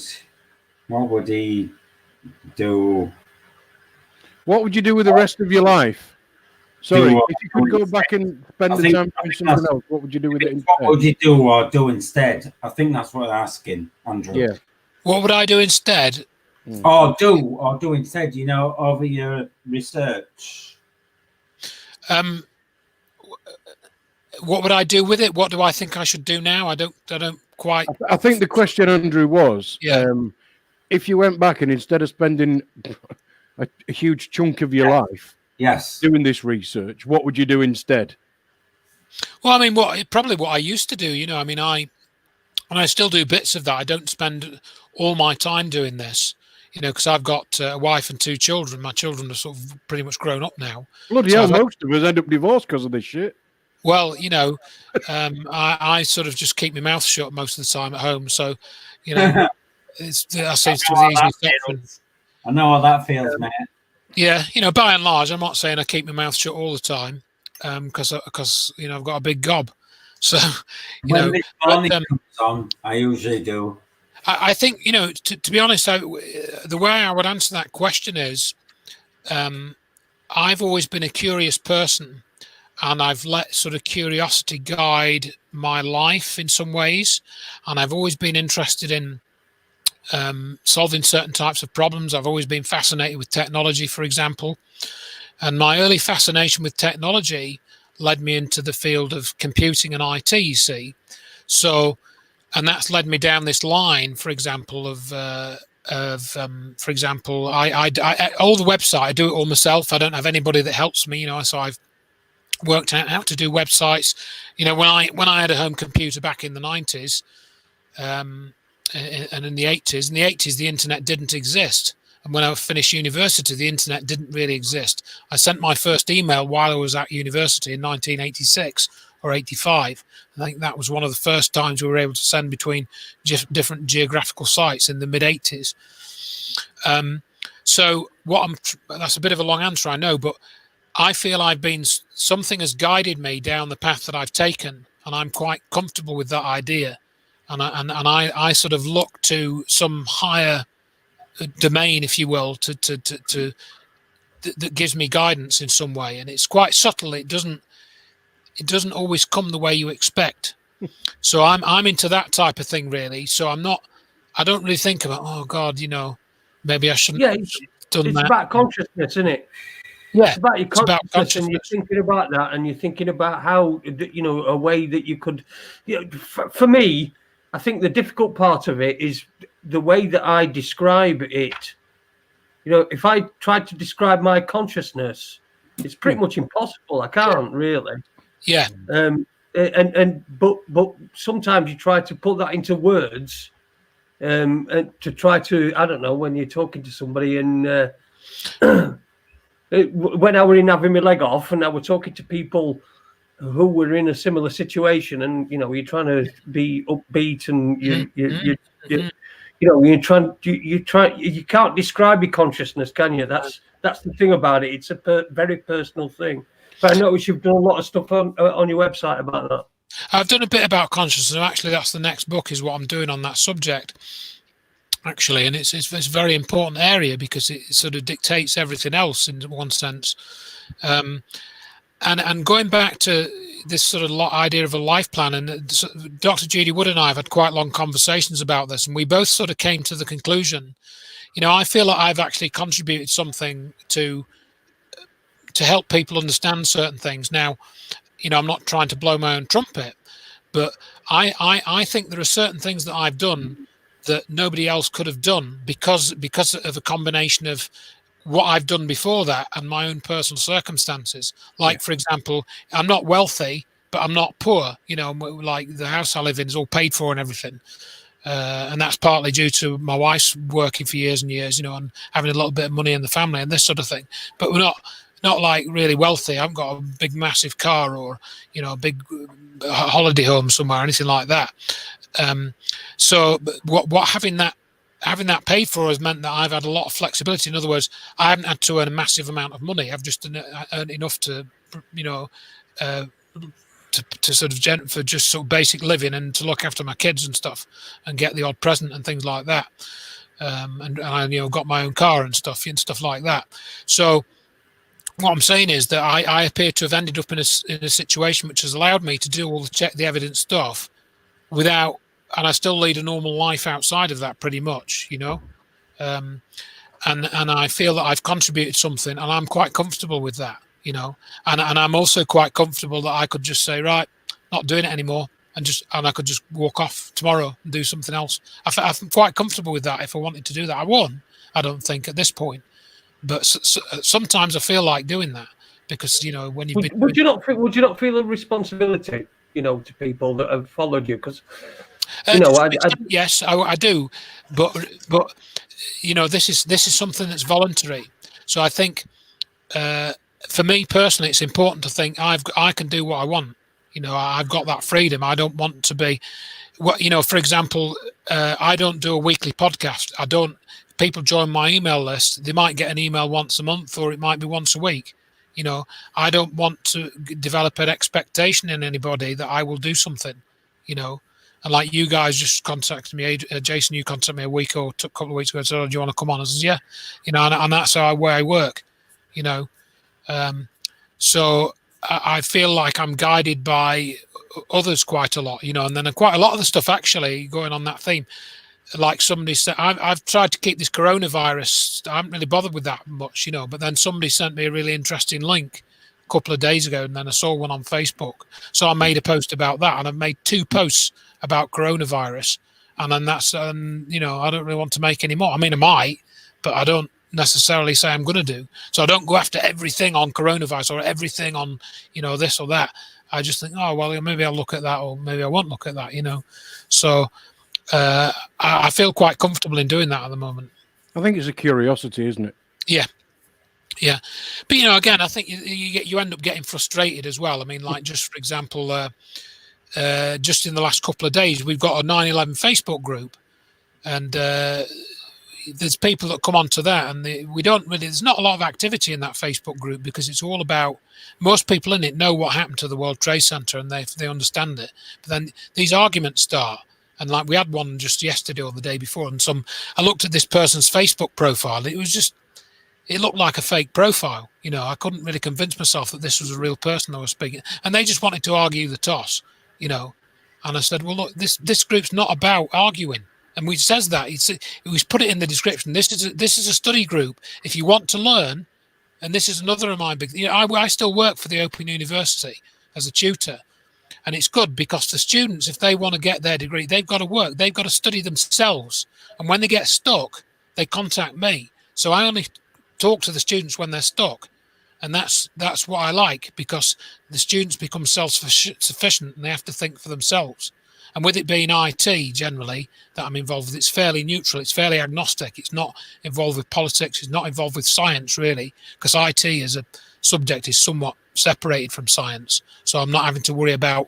he do? What would you do with the rest of your life? Sorry, Do if you could go back and spend I the think- time I doing think something that's- else, what would you do with it What instead? would you do or do instead? I think that's what they're asking, Andrew. Yeah. What would I do instead? Or do instead, you know, over your research. What would I do with it? What do I think I should do now? I don't quite. I think the question, Andrew, was Yeah. if you went back and instead of spending a huge chunk of your life Yes. doing this research, what would you do instead? Well, I mean, probably what I used to do. You know, I mean, and I still do bits of that. I don't spend all my time doing this. You know, because I've got a wife and 2 children. My children are sort of pretty much grown up now. Bloody So hell, I've- most of us end up divorced because of this shit. Well, you know, I sort of just keep my mouth shut most of the time at home. So, you know, that seems to be the easiest option. I know how that feels, mate. Yeah, you know, by and large, I'm not saying I keep my mouth shut all the time, because you know I've got a big gob. So, you When know, this but, morning comes on, I usually do. I think, you know, to be honest, the way I would answer that question is, I've always been a curious person, and I've let sort of curiosity guide my life in some ways, and I've always been interested in solving certain types of problems. I've always been fascinated with technology, for example, and my early fascination with technology led me into the field of computing and IT, you see. So, and that's led me down this line, for example, for example, I all the website, I do it all myself. I don't have anybody that helps me, you know, so I've worked out how to do websites. You know, when I had a home computer back in the 90s, and in the 80s, the internet didn't exist. And when I finished university, the internet didn't really exist. I sent my first email while I was at university in 1986 or 85. I think that was one of the first times we were able to send between different geographical sites in the mid 80s. So that's a bit of a long answer, I know, but I feel something has guided me down the path that I've taken, and I'm quite comfortable with that idea. And I sort of look to some higher domain, if you will, that gives me guidance in some way, and it's quite subtle. It doesn't always come the way you expect. So I'm into that type of thing, really. So I don't really think about, oh God, you know, maybe I shouldn't have done it's that. about consciousness, isn't it? Yeah, It's about your it's about consciousness, and you're thinking about that, and you're thinking about how, you know, a way that you could, you know, for me, I think the difficult part of it is the way that I describe it. You know, if I tried to describe my consciousness, it's pretty much impossible. I can't really. Yeah. But sometimes you try to put that into words, and to try to, I don't know, when you're talking to somebody, and when I were in having my leg off, and I were talking to people who were in a similar situation, and you know, you're trying to be upbeat, and you can't describe your consciousness, can you? That's the thing about it. It's a very personal thing. But I notice you've done a lot of stuff on your website about that. I've done a bit about consciousness. Actually, that's the next book, is what I'm doing on that subject. Actually, and it's a very important area because it sort of dictates everything else in one sense. And going back to this sort of idea of a life plan, and Dr. Judy Wood and I have had quite long conversations about this, and we both sort of came to the conclusion, you know, I feel like I've actually contributed something to help people understand certain things. Now, you know, I'm not trying to blow my own trumpet, but I think there are certain things that I've done that nobody else could have done because of a combination of what I've done before that and my own personal circumstances. Like, for example, I'm not wealthy, but I'm not poor. You know, like the house I live in is all paid for and everything. And that's partly due to my wife's working for years and years, you know, and having a little bit of money in the family and this sort of thing. But we're not like really wealthy. I haven't got a big, massive car or, you know, a big holiday home somewhere, or anything like that. So what having that paid for has meant that I've had a lot of flexibility. In other words, I haven't had to earn a massive amount of money. I've just earned enough to, you know, to sort of for just sort of basic living and to look after my kids and stuff and get the odd present and things like that. And I, you know, got my own car and stuff like that. So what I'm saying is that I appear to have ended up in a situation which has allowed me to do all the check the evidence stuff without, and I still lead a normal life outside of that pretty much, you know. And I feel that I've contributed something, and I'm quite comfortable with that, you know. And I'm also quite comfortable that I could just say, right, not doing it anymore, and I could just walk off tomorrow and do something else. I'm quite comfortable with that. If I wanted to do that, I won't. I don't think at this point. But sometimes I feel like doing that because, you know, when you've would you not feel a responsibility, you know, to people that have followed you? Because you know, yes, I do, but you know, this is something that's voluntary. So I think for me personally, it's important to think I can do what I want. You know, I've got that freedom. I don't want to be, you know, for example, I don't do a weekly podcast. People join my email list. They might get an email once a month, or it might be once a week. You know, I don't want to develop an expectation in anybody that I will do something, you know. And like you guys just contacted me, Jason, you contacted me a week or a couple of weeks ago and said, oh, do you want to come on? I said, yeah, you know, and that's where I work, you know. So I feel like I'm guided by others quite a lot, you know, and then quite a lot of the stuff actually going on that theme. Like somebody said, I've tried to keep this coronavirus. I haven't really bothered with that much, you know, but then somebody sent me a really interesting link a couple of days ago, and then I saw one on Facebook. So I made a post about that, and I've made 2 posts about coronavirus. And then that's, you know, I don't really want to make any more. I mean, I might, but I don't necessarily say I'm going to do. So I don't go after everything on coronavirus or everything on, you know, this or that. I just think, oh, well, maybe I'll look at that, or maybe I won't look at that, you know. So I feel quite comfortable in doing that at the moment. I think it's a curiosity, isn't it? Yeah, yeah. But you know, again, I think you end up getting frustrated as well. I mean, like just for example, just in the last couple of days, we've got a 9/11 Facebook group, and there's people that come onto that, and we don't really. There's not a lot of activity in that Facebook group because it's all about. Most people in it know what happened to the World Trade Center, and they understand it. But then these arguments start. And like we had one just yesterday or the day before, and I looked at this person's Facebook profile. It looked like a fake profile. You know, I couldn't really convince myself that this was a real person I was speaking. And they just wanted to argue the toss, you know. And I said, well, look, this group's not about arguing. And we says that it was put it in the description. This is a study group. If you want to learn, and this is another of my big. You know, I still work for the Open University as a tutor. And it's good because the students, if they want to get their degree, they've got to work. They've got to study themselves. And when they get stuck, they contact me. So I only talk to the students when they're stuck. And that's what I like, because the students become self-sufficient and they have to think for themselves. And with it being IT generally that I'm involved with, it's fairly neutral. It's fairly agnostic. It's not involved with politics. It's not involved with science, really, because IT as a subject is somewhat separated from science. So I'm not having to worry about,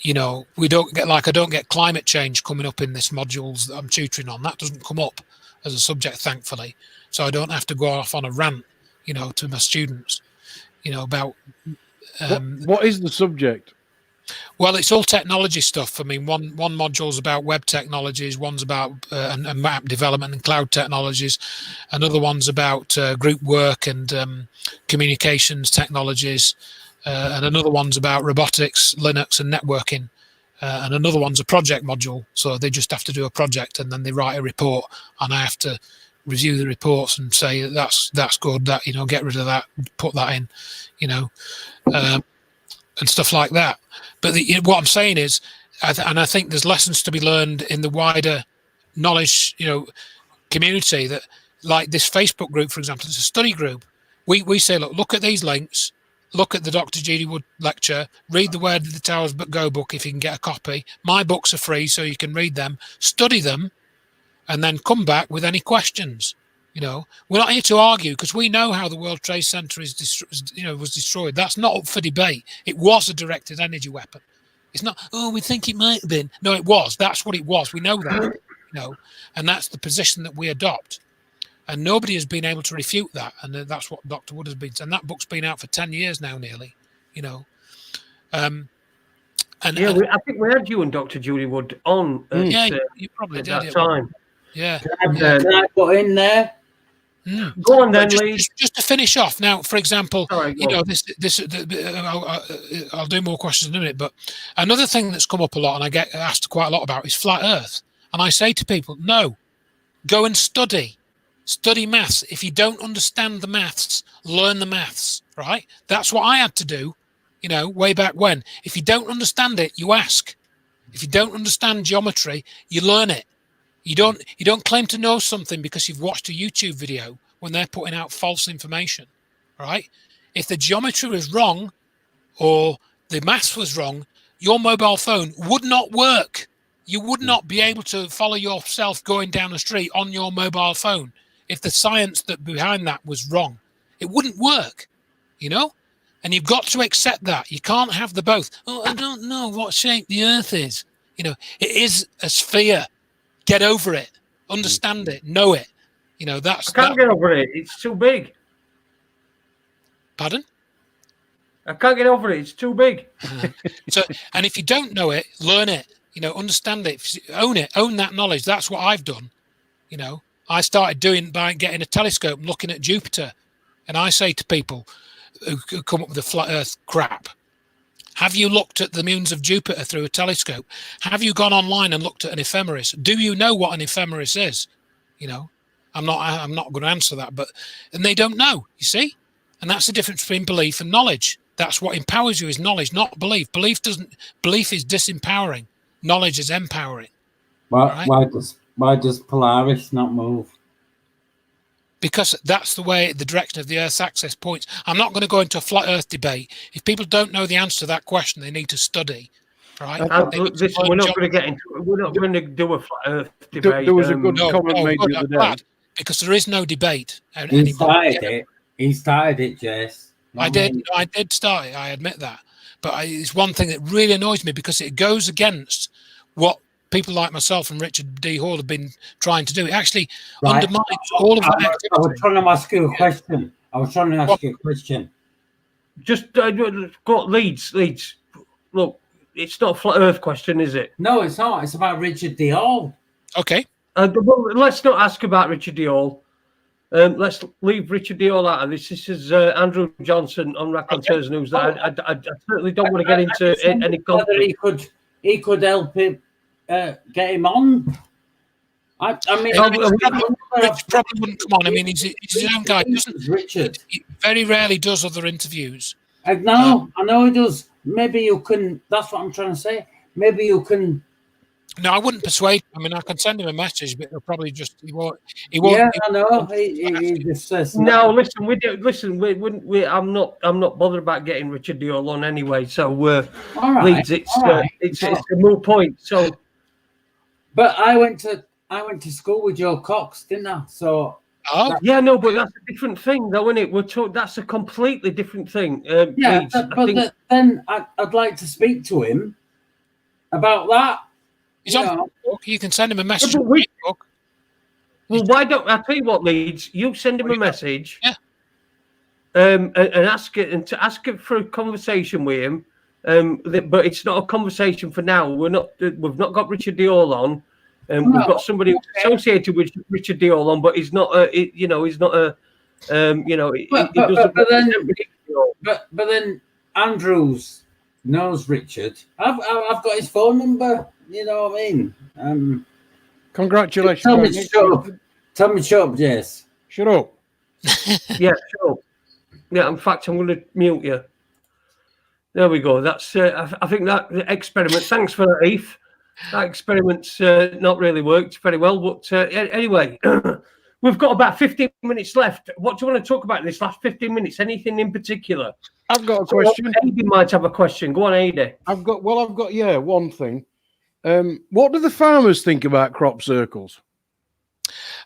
you know, I don't get climate change coming up in this modules that I'm tutoring on. That doesn't come up as a subject, thankfully. So I don't have to go off on a rant, you know, to my students, you know, about... What is the subject? Well, it's all technology stuff. I mean, one module's about web technologies, one's about and map development and cloud technologies, another one's about group work and communications technologies, and another one's about robotics, Linux, and networking, and another one's a project module. So they just have to do a project and then they write a report, and I have to review the reports and say that's good, that, you know, get rid of that, put that in, you know, and stuff like that. But what I'm saying is, and I think there's lessons to be learned in the wider knowledge, you know, community, that like this Facebook group, for example, it's a study group. We say, look at these links, look at the Dr. Judy Wood lecture, read the Where Did the Towers Go book if you can get a copy. My books are free, so you can read them, study them, and then come back with any questions. You know, we're not here to argue, because we know how the World Trade Center was destroyed. That's not up for debate. It was a directed energy weapon. It's not, oh, we think it might have been. No, it was. That's what it was. We know that, you know, and that's the position that we adopt. And nobody has been able to refute that. And that's what Dr. Wood has been. And that book's been out for 10 years now, nearly, you know. I think we had you and Dr. Judy Wood on. You probably did at that time. Yeah. Can I put in there? Go on then, Just, Lee. just to finish off now, for example, Sorry, you go know, on. I'll do more questions in a minute, but another thing that's come up a lot and I get asked quite a lot about is flat Earth. And I say to people, no, go and study maths. If you don't understand the maths, learn the maths, right? That's what I had to do, you know, way back when. If you don't understand it, you ask. If you don't understand geometry, you learn it. You don't claim to know something because you've watched a YouTube video when they're putting out false information, right? If the geometry was wrong or the maths was wrong, your mobile phone would not work. You would not be able to follow yourself going down the street on your mobile phone if the science that behind that was wrong. It wouldn't work, you know? And you've got to accept that. You can't have the both. Oh, I don't know what shape the Earth is. You know, it is a sphere. Get over it. Understand it. Know it. You know, I can't get over it. It's too big. Pardon? I can't get over it. It's too big. So, and if you don't know it, learn it. You know, understand it. Own it. Own that knowledge. That's what I've done. You know, I started doing by getting a telescope and looking at Jupiter. And I say to people who come up with the flat Earth crap, have you looked at the moons of Jupiter through a telescope? Have you gone online and looked at an ephemeris? Do you know what an ephemeris is? You know, I'm not going to answer that, and they don't know, you see? And that's the difference between belief and knowledge. That's what empowers you is knowledge, not belief. Belief is disempowering. Knowledge is empowering. Why does Polaris not move? Because that's the way the direction of the Earth's axis points. I'm not going to go into a flat Earth debate. If people don't know the answer to that question, they need to study. Right? Listen, we're not going to get into. We're not going to do a flat Earth debate. There was a good comment made the other day. Because there is no debate. He started it. He started it, Jess. I did start it. I admit that. But it's one thing that really annoys me because it goes against what people like myself and Richard D. Hall have been trying to do. It actually undermines all of that activity. I was trying to ask you a question. Just go Leeds. Look, it's not a flat Earth question, is it? No, it's not. It's about Richard D. Hall. Okay. Well, let's not ask about Richard D. Hall. Let's leave Richard D. Hall out of this. This is Andrew Johnson on Raconteurs News. That I certainly don't want to get into any conflict. Whether he could help him get him on. I mean, Rich probably wouldn't come on. I mean, he's his own guy. Richard. He very rarely does other interviews. I know he does. Maybe you can. That's what I'm trying to say. Maybe you can. No, I wouldn't persuade him. I mean, I can send him a message, but he'll probably just he won't. Yeah, I know. He just says no. Listen, we do. Listen, we. I'm not bothered about getting Richard D. Hall on anyway. So Leeds, it's a moot point. So, but I went to school with Joe Cox, didn't I? So. Oh yeah, no, but that's a different thing, though, isn't it? That's a completely different thing. Yeah, then I'd like to speak to him about that. He's on Facebook. You can send him a message on Facebook. Well, why don't I tell you what, Leeds? You send him a message, and ask it for a conversation with him. But it's not a conversation for now. We've not got Richard D. Hall on. We've got somebody associated with Richard D. Hall on, but he's not he's not a But then Andrews knows Richard. I've got his phone number. You know what I mean? Congratulations. Tell me shut up, Jess. Shut up. Yeah, shut up. Yeah, in fact, I'm going to mute you. There we go. That's I think that experiment. Thanks for that, Heath. That experiment's not really worked very well. But anyway, we've got about 15 minutes left. What do you want to talk about in this last 15 minutes? Anything in particular? I've got a question. Aidy might have a question. Go on, Aidy. I've got one thing. What do the farmers think about crop circles?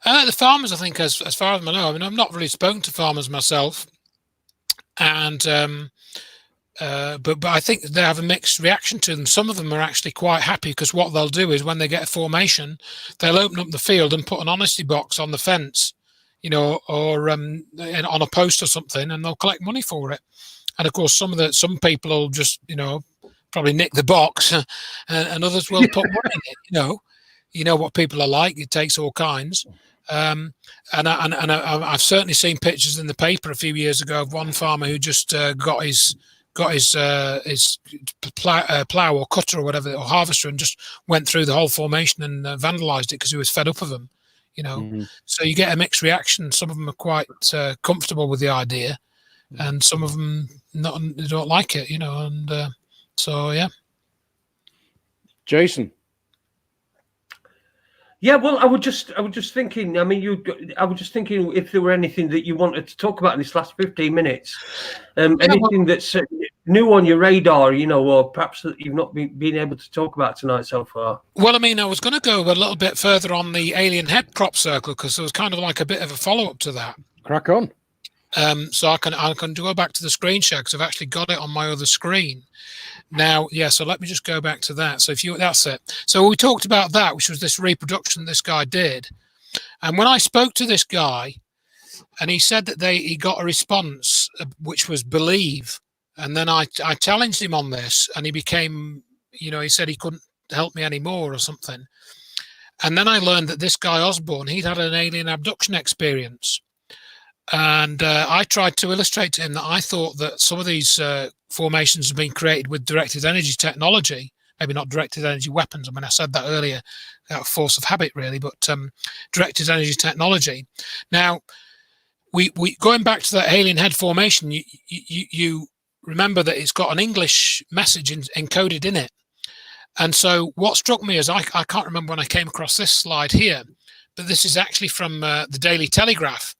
The farmers, I think, as far as I know, I mean, I've not really spoken to farmers myself, and but I think they have a mixed reaction to them. Some of them are actually quite happy because what they'll do is when they get a formation, they'll open up the field and put an honesty box on the fence, or on a post or something, and they'll collect money for it. And of course, some people will just probably nick the box, and others will put money in it. You know what people are like. It takes all kinds. I've certainly seen pictures in the paper a few years ago of one farmer who just got his plow or cutter or whatever, or harvester, and just went through the whole formation and vandalized it because he was fed up of them. So you get a mixed reaction. Some of them are quite comfortable with the idea, and some of them don't like it. And so yeah. Jason. Yeah, well, I was just thinking. I mean, I was just thinking if there were anything that you wanted to talk about in this last 15 minutes, anything that's new on your radar, or perhaps that you've not been able to talk about tonight so far. Well, I mean, I was going to go a little bit further on the alien head crop circle because there was kind of like a bit of a follow up to that. Crack on. So I can go back to the screen share because I've actually got it on my other screen. Now, yeah, so let me just go back to that. So that's it. So we talked about that, which was this reproduction this guy did. And when I spoke to this guy, and he said that he got a response, which was believe. And then I challenged him on this, and he became, he said he couldn't help me anymore or something. And then I learned that this guy Osborne, he'd had an alien abduction experience. And I tried to illustrate to him that I thought that some of these formations have been created with directed energy technology, maybe not directed energy weapons. I mean, I said that earlier, out of force of habit, really, but directed energy technology. Now, we going back to that alien head formation, you remember that it's got an English message encoded in it. And so what struck me is I can't remember when I came across this slide here, but this is actually from the Daily Telegraph.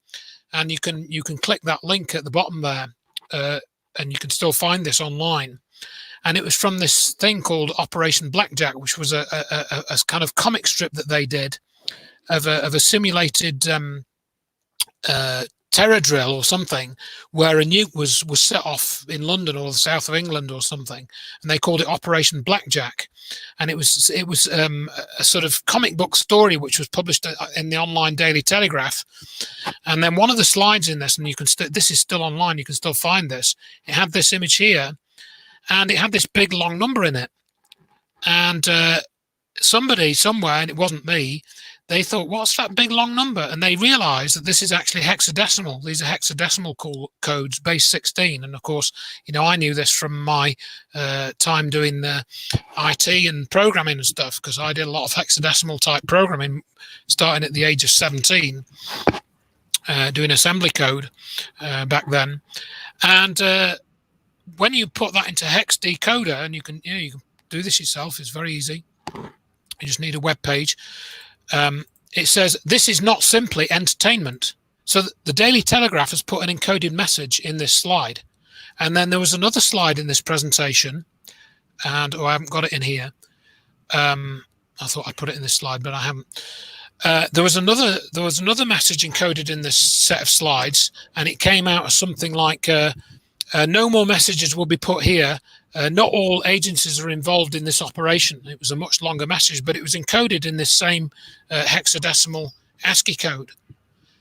And you can click that link at the bottom there, and you can still find this online. And it was from this thing called Operation Blackjack, which was a kind of comic strip that they did of a simulated terror drill or something, where a nuke was set off in London or the south of England or something, and they called it Operation Blackjack. And it was a sort of comic book story which was published in the online Daily Telegraph. And then one of the slides in this, and this is still online, you can still find this. It had this image here, and it had this big long number in it. And somebody somewhere, and it wasn't me, they thought, what's that big long number? And they realized that this is actually hexadecimal. These are hexadecimal codes, base 16. And of course, I knew this from my time doing IT and programming and stuff, because I did a lot of hexadecimal type programming starting at the age of 17, doing assembly code back then. And when you put that into hex decoder, and you can do this yourself, it's very easy. You just need a web page. It says, this is not simply entertainment. So the Daily Telegraph has put an encoded message in this slide. And then there was another slide in this presentation, and I haven't got it in here. I thought I'd put it in this slide, but I haven't. There was another message encoded in this set of slides, and it came out as something like, no more messages will be put here. Not all agencies are involved in this operation. It was a much longer message, but it was encoded in this same hexadecimal ASCII code.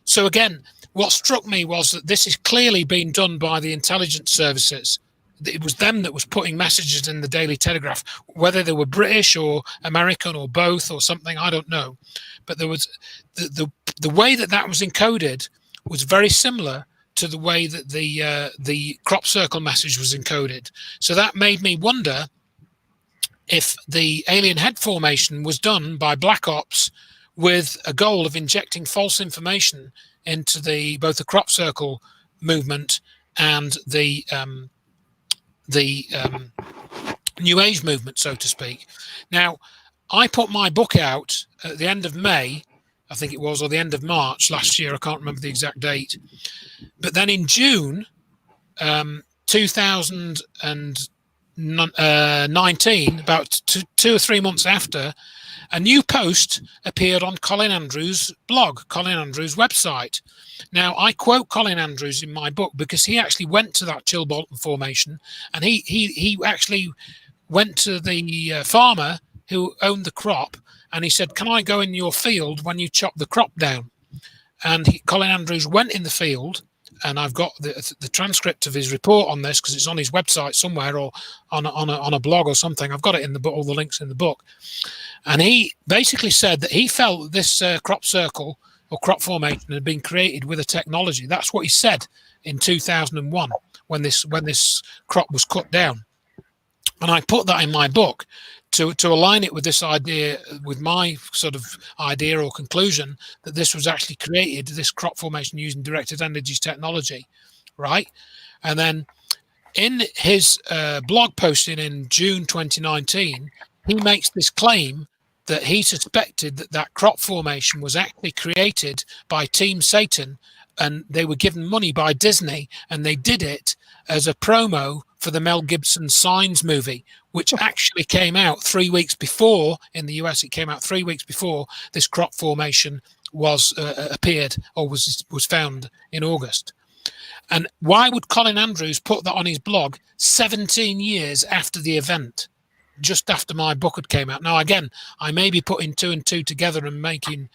So again, what struck me was that this is clearly being done by the intelligence services. It was them that was putting messages in the Daily Telegraph, whether they were British or American or both or something, I don't know. But there was the way that was encoded was very similar to the way that the crop circle message was encoded. So that made me wonder if the alien head formation was done by Black Ops with a goal of injecting false information into both the crop circle movement and the New Age movement, so to speak. Now, I put my book out at the end of May, I think it was, or the end of March last year. I can't remember the exact date. But then in June 2019, about 2 or 3 months after, a new post appeared on Colin Andrews' blog, Colin Andrews' website. Now, I quote Colin Andrews in my book because he actually went to that Chilbolton formation, and he actually went to the farmer who owned the crop, and he said, can I go in your field when you chop the crop down? And Colin Andrews went in the field, and I've got the transcript of his report on this because it's on his website somewhere or on a blog or something. I've got it in the book, all the links in the book. And he basically said that he felt this crop circle or crop formation had been created with a technology. That's what he said in 2001 when this crop was cut down. And I put that in my book to align it with this idea, with my sort of idea or conclusion that this was actually created, this crop formation using directed energy technology, right? And then in his blog posting in June 2019, he makes this claim that he suspected that crop formation was actually created by Team Satan, and they were given money by Disney, and they did it as a promo for the Mel Gibson Signs movie, which actually came out 3 weeks before. In the US, it came out 3 weeks before this crop formation was appeared or was found in August. And why would Colin Andrews put that on his blog 17 years after the event, just after my book had came out? Now, again, I may be putting 2 and 2 together and making,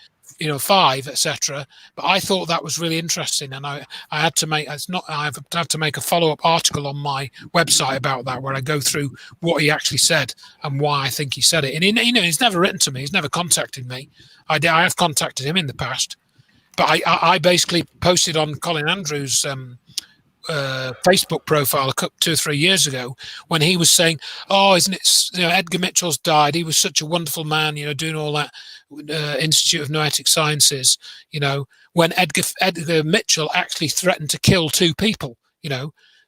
5, etc. But I thought that was really interesting, and I had to make I've had to make a follow-up article on my website about that, where I go through what he actually said and why I think he said it. And he's never written to me, he's never contacted me. I have contacted him in the past, but I basically posted on Colin Andrews' Facebook profile 2 or 3 years ago when he was saying, "Oh, isn't it? Edgar Mitchell's died. He was such a wonderful man. Doing all that Institute of Noetic Sciences. When Edgar Mitchell actually threatened to kill 2 people.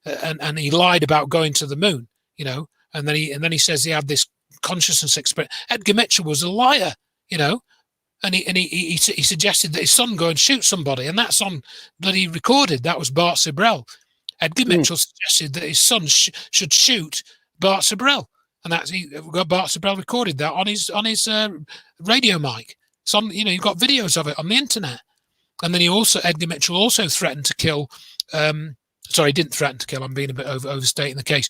And he lied about going to the moon. And then he says he had this consciousness experience. Edgar Mitchell was a liar. And he suggested that his son go and shoot somebody, and that's on bloody recorded. That was Bart Sibrel. Edgar Mitchell suggested that his son should shoot Bart Sibrel, and Bart Sibrel recorded that on his radio mic. So you've got videos of it on the internet. And then Edgar Mitchell also threatened to kill. Sorry, he didn't threaten to kill. I'm being a bit overstating the case.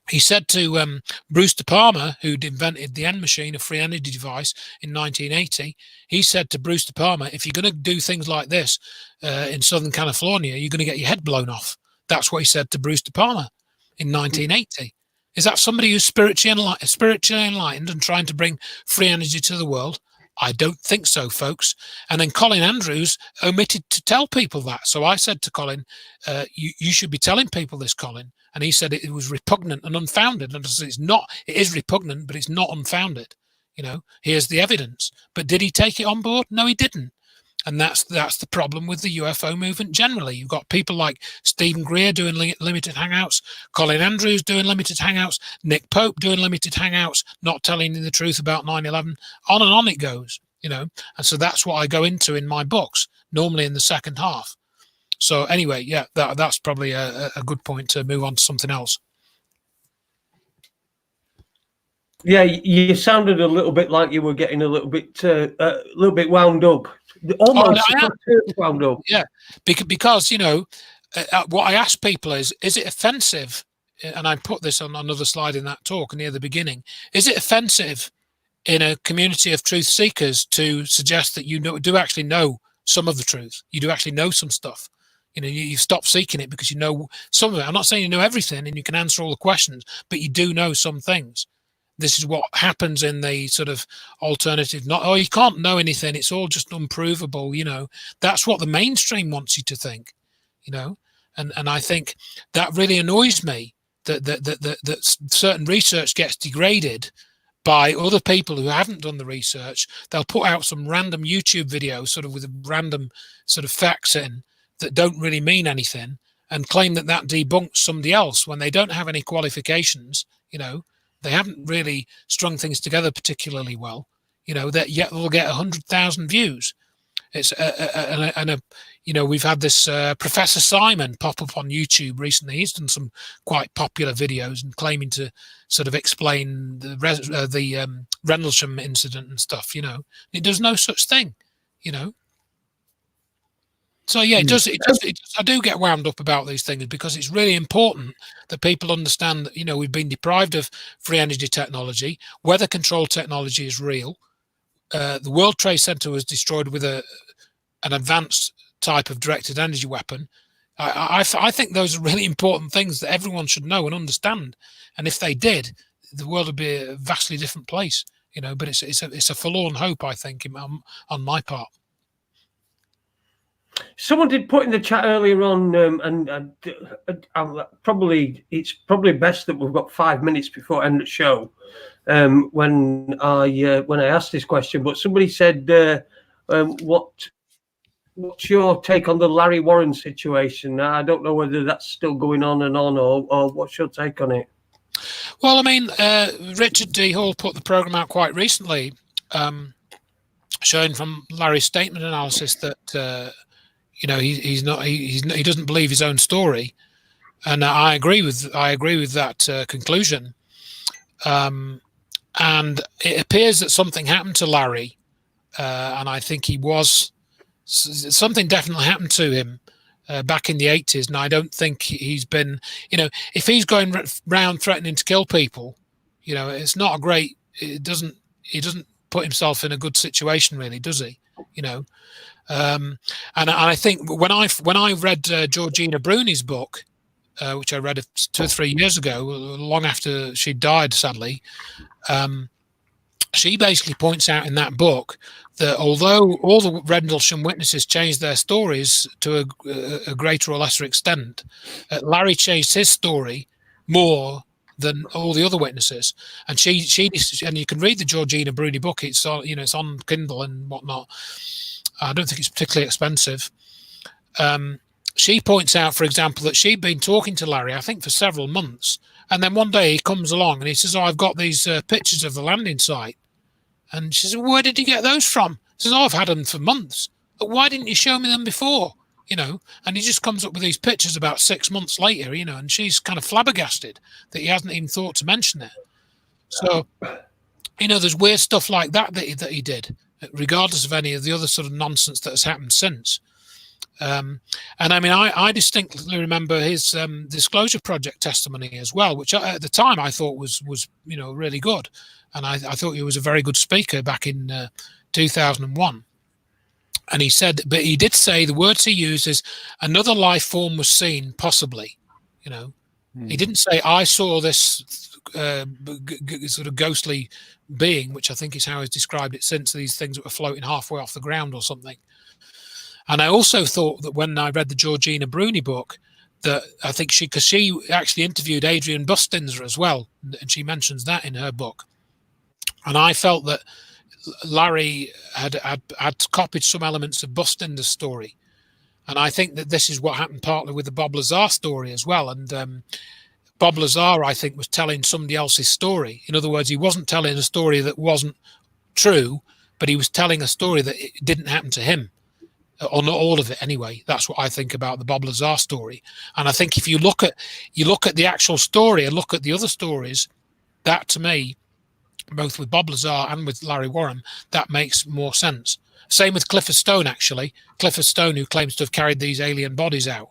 He said to Bruce De Palma, who'd invented the N machine, a free energy device, in 1980, he said to Bruce De Palma, if you're going to do things like this in Southern California, you're going to get your head blown off. That's what he said to Bruce De Palma in 1980. Is that somebody who's spiritually enlightened and trying to bring free energy to the world? I don't think so, folks. And then Colin Andrews omitted to tell people that. So I said to Colin, you should be telling people this, Colin. And he said it was repugnant and unfounded. And I said, it is repugnant, but it's not unfounded. Here's the evidence. But did he take it on board? No, he didn't. And that's the problem with the UFO movement generally. You've got people like Stephen Greer doing limited hangouts, Colin Andrews doing limited hangouts, Nick Pope doing limited hangouts, not telling the truth about 9/11. On and on it goes, And so that's what I go into in my books, normally in the second half. So anyway, yeah, that's probably a good point to move on to something else. Yeah, you sounded a little bit like you were getting a little bit wound up, almost wound up. Yeah, because what I ask people is it offensive? And I put this on another slide in that talk near the beginning. Is it offensive in a community of truth seekers to suggest that you do actually know some of the truth? You do actually know some stuff. You stop seeking it because you know some of it. I'm not saying you know everything and you can answer all the questions, but you do know some things. This is what happens in the sort of alternative. You can't know anything. It's all just unprovable. That's what the mainstream wants you to think. And I think that really annoys me that certain research gets degraded by other people who haven't done the research. They'll put out some random YouTube videos, sort of with random sort of facts in that don't really mean anything, and claim that debunks somebody else when they don't have any qualifications. They haven't really strung things together particularly well, that yet they'll get 100,000 views. It's we've had this Professor Simon pop up on YouTube recently. He's done some quite popular videos and claiming to sort of explain the Rendlesham incident and stuff. It does no such thing. So yeah, it does. I do get wound up about these things because it's really important that people understand that we've been deprived of free energy technology. Weather control technology is real. The World Trade Center was destroyed with an advanced type of directed energy weapon. I think those are really important things that everyone should know and understand. And if they did, the world would be a vastly different place. But it's a forlorn hope, I think, on my part. Someone did put in the chat earlier on, probably it's probably best that we've got 5 minutes before end the show. When I asked this question, but somebody said, "What's your take on the Larry Warren situation?" I don't know whether that's still going on and on, or what's your take on it? Well, I mean, Richard D. Hall put the program out quite recently, showing from Larry's statement analysis that he doesn't believe his own story, and I agree with that conclusion. And it appears that something happened to Larry, and I think something definitely happened to him back in the 80s, and I don't think he's been, if he's going round threatening to kill people, it's not a great. He doesn't put himself in a good situation, really, does he? And I think when I read Georgina Bruni's book, which I read 2 or 3 years ago, long after she died, sadly, she basically points out in that book that although all the Rendlesham witnesses changed their stories to a greater or lesser extent, Larry changed his story more than all the other witnesses. And and you can read the Georgina Bruni book. It's on, it's on Kindle and whatnot. I don't think it's particularly expensive. She points out, for example, that she'd been talking to Larry, I think, for several months. And then one day he comes along and he says, "Oh, I've got these pictures of the landing site." And she says, "Where did you get those from?" He says, "Oh, I've had them for months. But why didn't you show me them before?" And he just comes up with these pictures about 6 months later, and she's kind of flabbergasted that he hasn't even thought to mention it. So, there's weird stuff like that he did, regardless of any of the other sort of nonsense that has happened since. And I mean, I distinctly remember his Disclosure Project testimony as well, which at the time I thought was really good, and I thought he was a very good speaker back in 2001. And he said, but he did say the words he used is another life form was seen, possibly. He didn't say I saw this sort of ghostly being, which I think is how he's described it since, these things that were floating halfway off the ground or something. And I also thought that when I read the Georgina Bruni book, that I think she actually interviewed Adrian Bustinzer as well, and she mentions that in her book. And I felt that Larry had copied some elements of Bustinder's story, and I think that this is what happened partly with the Bob Lazar story as well. And Bob Lazar, I think, was telling somebody else's story. In other words, he wasn't telling a story that wasn't true, but he was telling a story that it didn't happen to him. Or not all of it anyway. That's what I think about the Bob Lazar story. And I think if you look at the actual story and look at the other stories, that to me, both with Bob Lazar and with Larry Warren, that makes more sense. Same with Clifford Stone, actually. Clifford Stone, who claims to have carried these alien bodies out.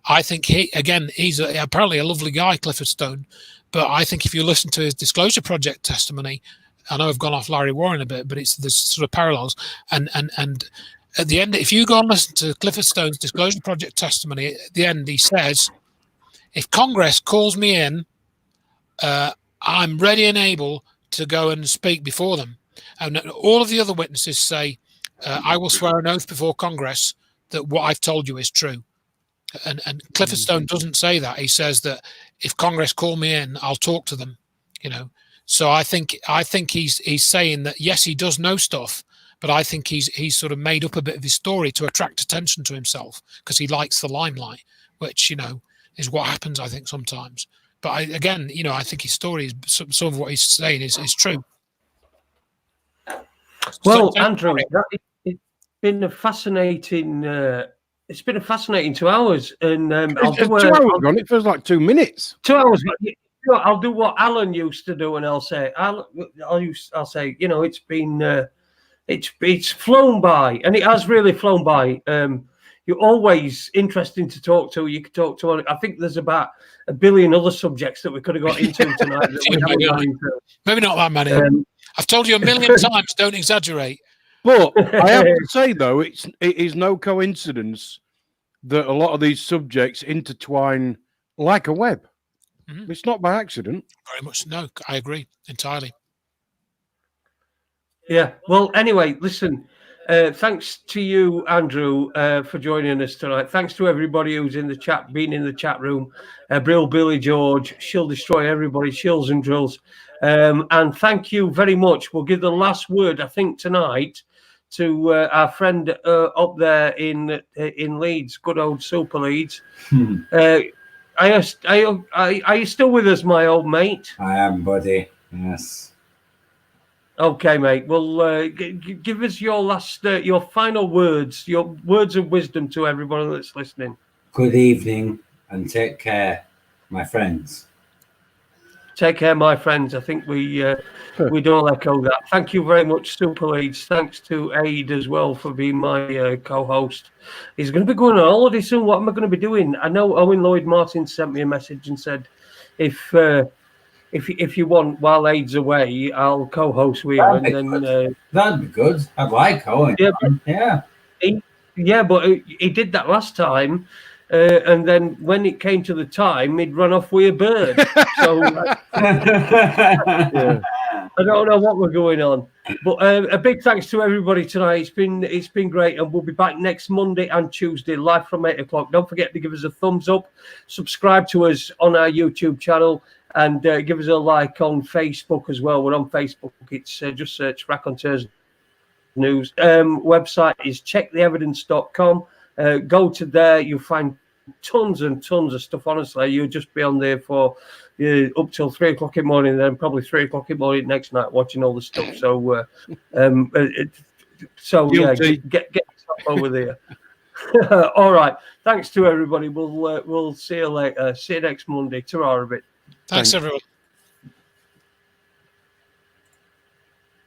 I think he's apparently a lovely guy, Clifford Stone. But I think if you listen to his Disclosure Project testimony, I know I've gone off Larry Warren a bit, but it's this sort of parallels. And at the end, if you go and listen to Clifford Stone's Disclosure Project testimony, at the end he says, if Congress calls me in, I'm ready and able to go and speak before them. And all of the other witnesses say, I will swear an oath before Congress that what I've told you is true. And Clifford Stone doesn't say that. He says that if Congress call me in, I'll talk to them. So I think he's saying that, yes, he does know stuff, but I think he's sort of made up a bit of his story to attract attention to himself because he likes the limelight, which, is what happens, I think, sometimes. But I think his story, some of what he's saying is true. Well, Andrew, it's been a fascinating 2 hours. And I'll do 2 hours gone. It feels like 2 minutes. 2 hours. I'll do what Alan used to do, and I'll say, it's been... It's flown by, and it has really flown by. You're always interesting to talk to. You could talk to. I think there's about a billion other subjects that we could have got into tonight. Maybe not that many. I've told you a million times. Don't exaggerate. But I have to say, though, it is no coincidence that a lot of these subjects intertwine like a web. Mm-hmm. It's not by accident. Very much no. I agree entirely. Yeah. Well, anyway, listen, Thanks to you, Andrew, for joining us tonight. Thanks to everybody who's in the chat, been in the chat room. Brill, Billy, George, She'll Destroy Everybody, Shills and Drills. And thank you very much. We'll give the last word, I think, tonight to our friend up there in Leeds, good old Super Leeds. Are you still with us, my old mate? I am, buddy. Yes. Okay, mate. Well, give us your last, your final words, your words of wisdom to everybody that's listening. Good evening and take care, my friends. Take care, my friends. I think we don't echo that. Thank you very much, Super Leeds. Thanks to Aid as well for being my co-host. He's going to be going on holiday soon. What am I going to be doing? I know Owen Lloyd Martin sent me a message and said, if you want, while Aid's away, I'll co-host with you. And then that'd be good. I'd like Owen. Yeah, but he did that last time. And then when it came to the time, he'd run off with a bird. So Yeah. I don't know what we're going on. But a big thanks to everybody tonight. It's been great, and we'll be back next Monday and Tuesday live from 8 o'clock. Don't forget to give us a thumbs up, subscribe to us on our YouTube channel, and give us a like on Facebook as well. We're on Facebook. It's just search Raconteurs News. Website is checktheevidence.com. Go to there, you'll find tons and tons of stuff. Honestly, you'll just be on there for up till 3 o'clock in the morning, then probably 3 o'clock in the morning next night watching all the stuff. So, get yourself over there. All right, thanks to everybody. We'll see you later. See you next Monday. Ta-ra a bit. Thanks everyone.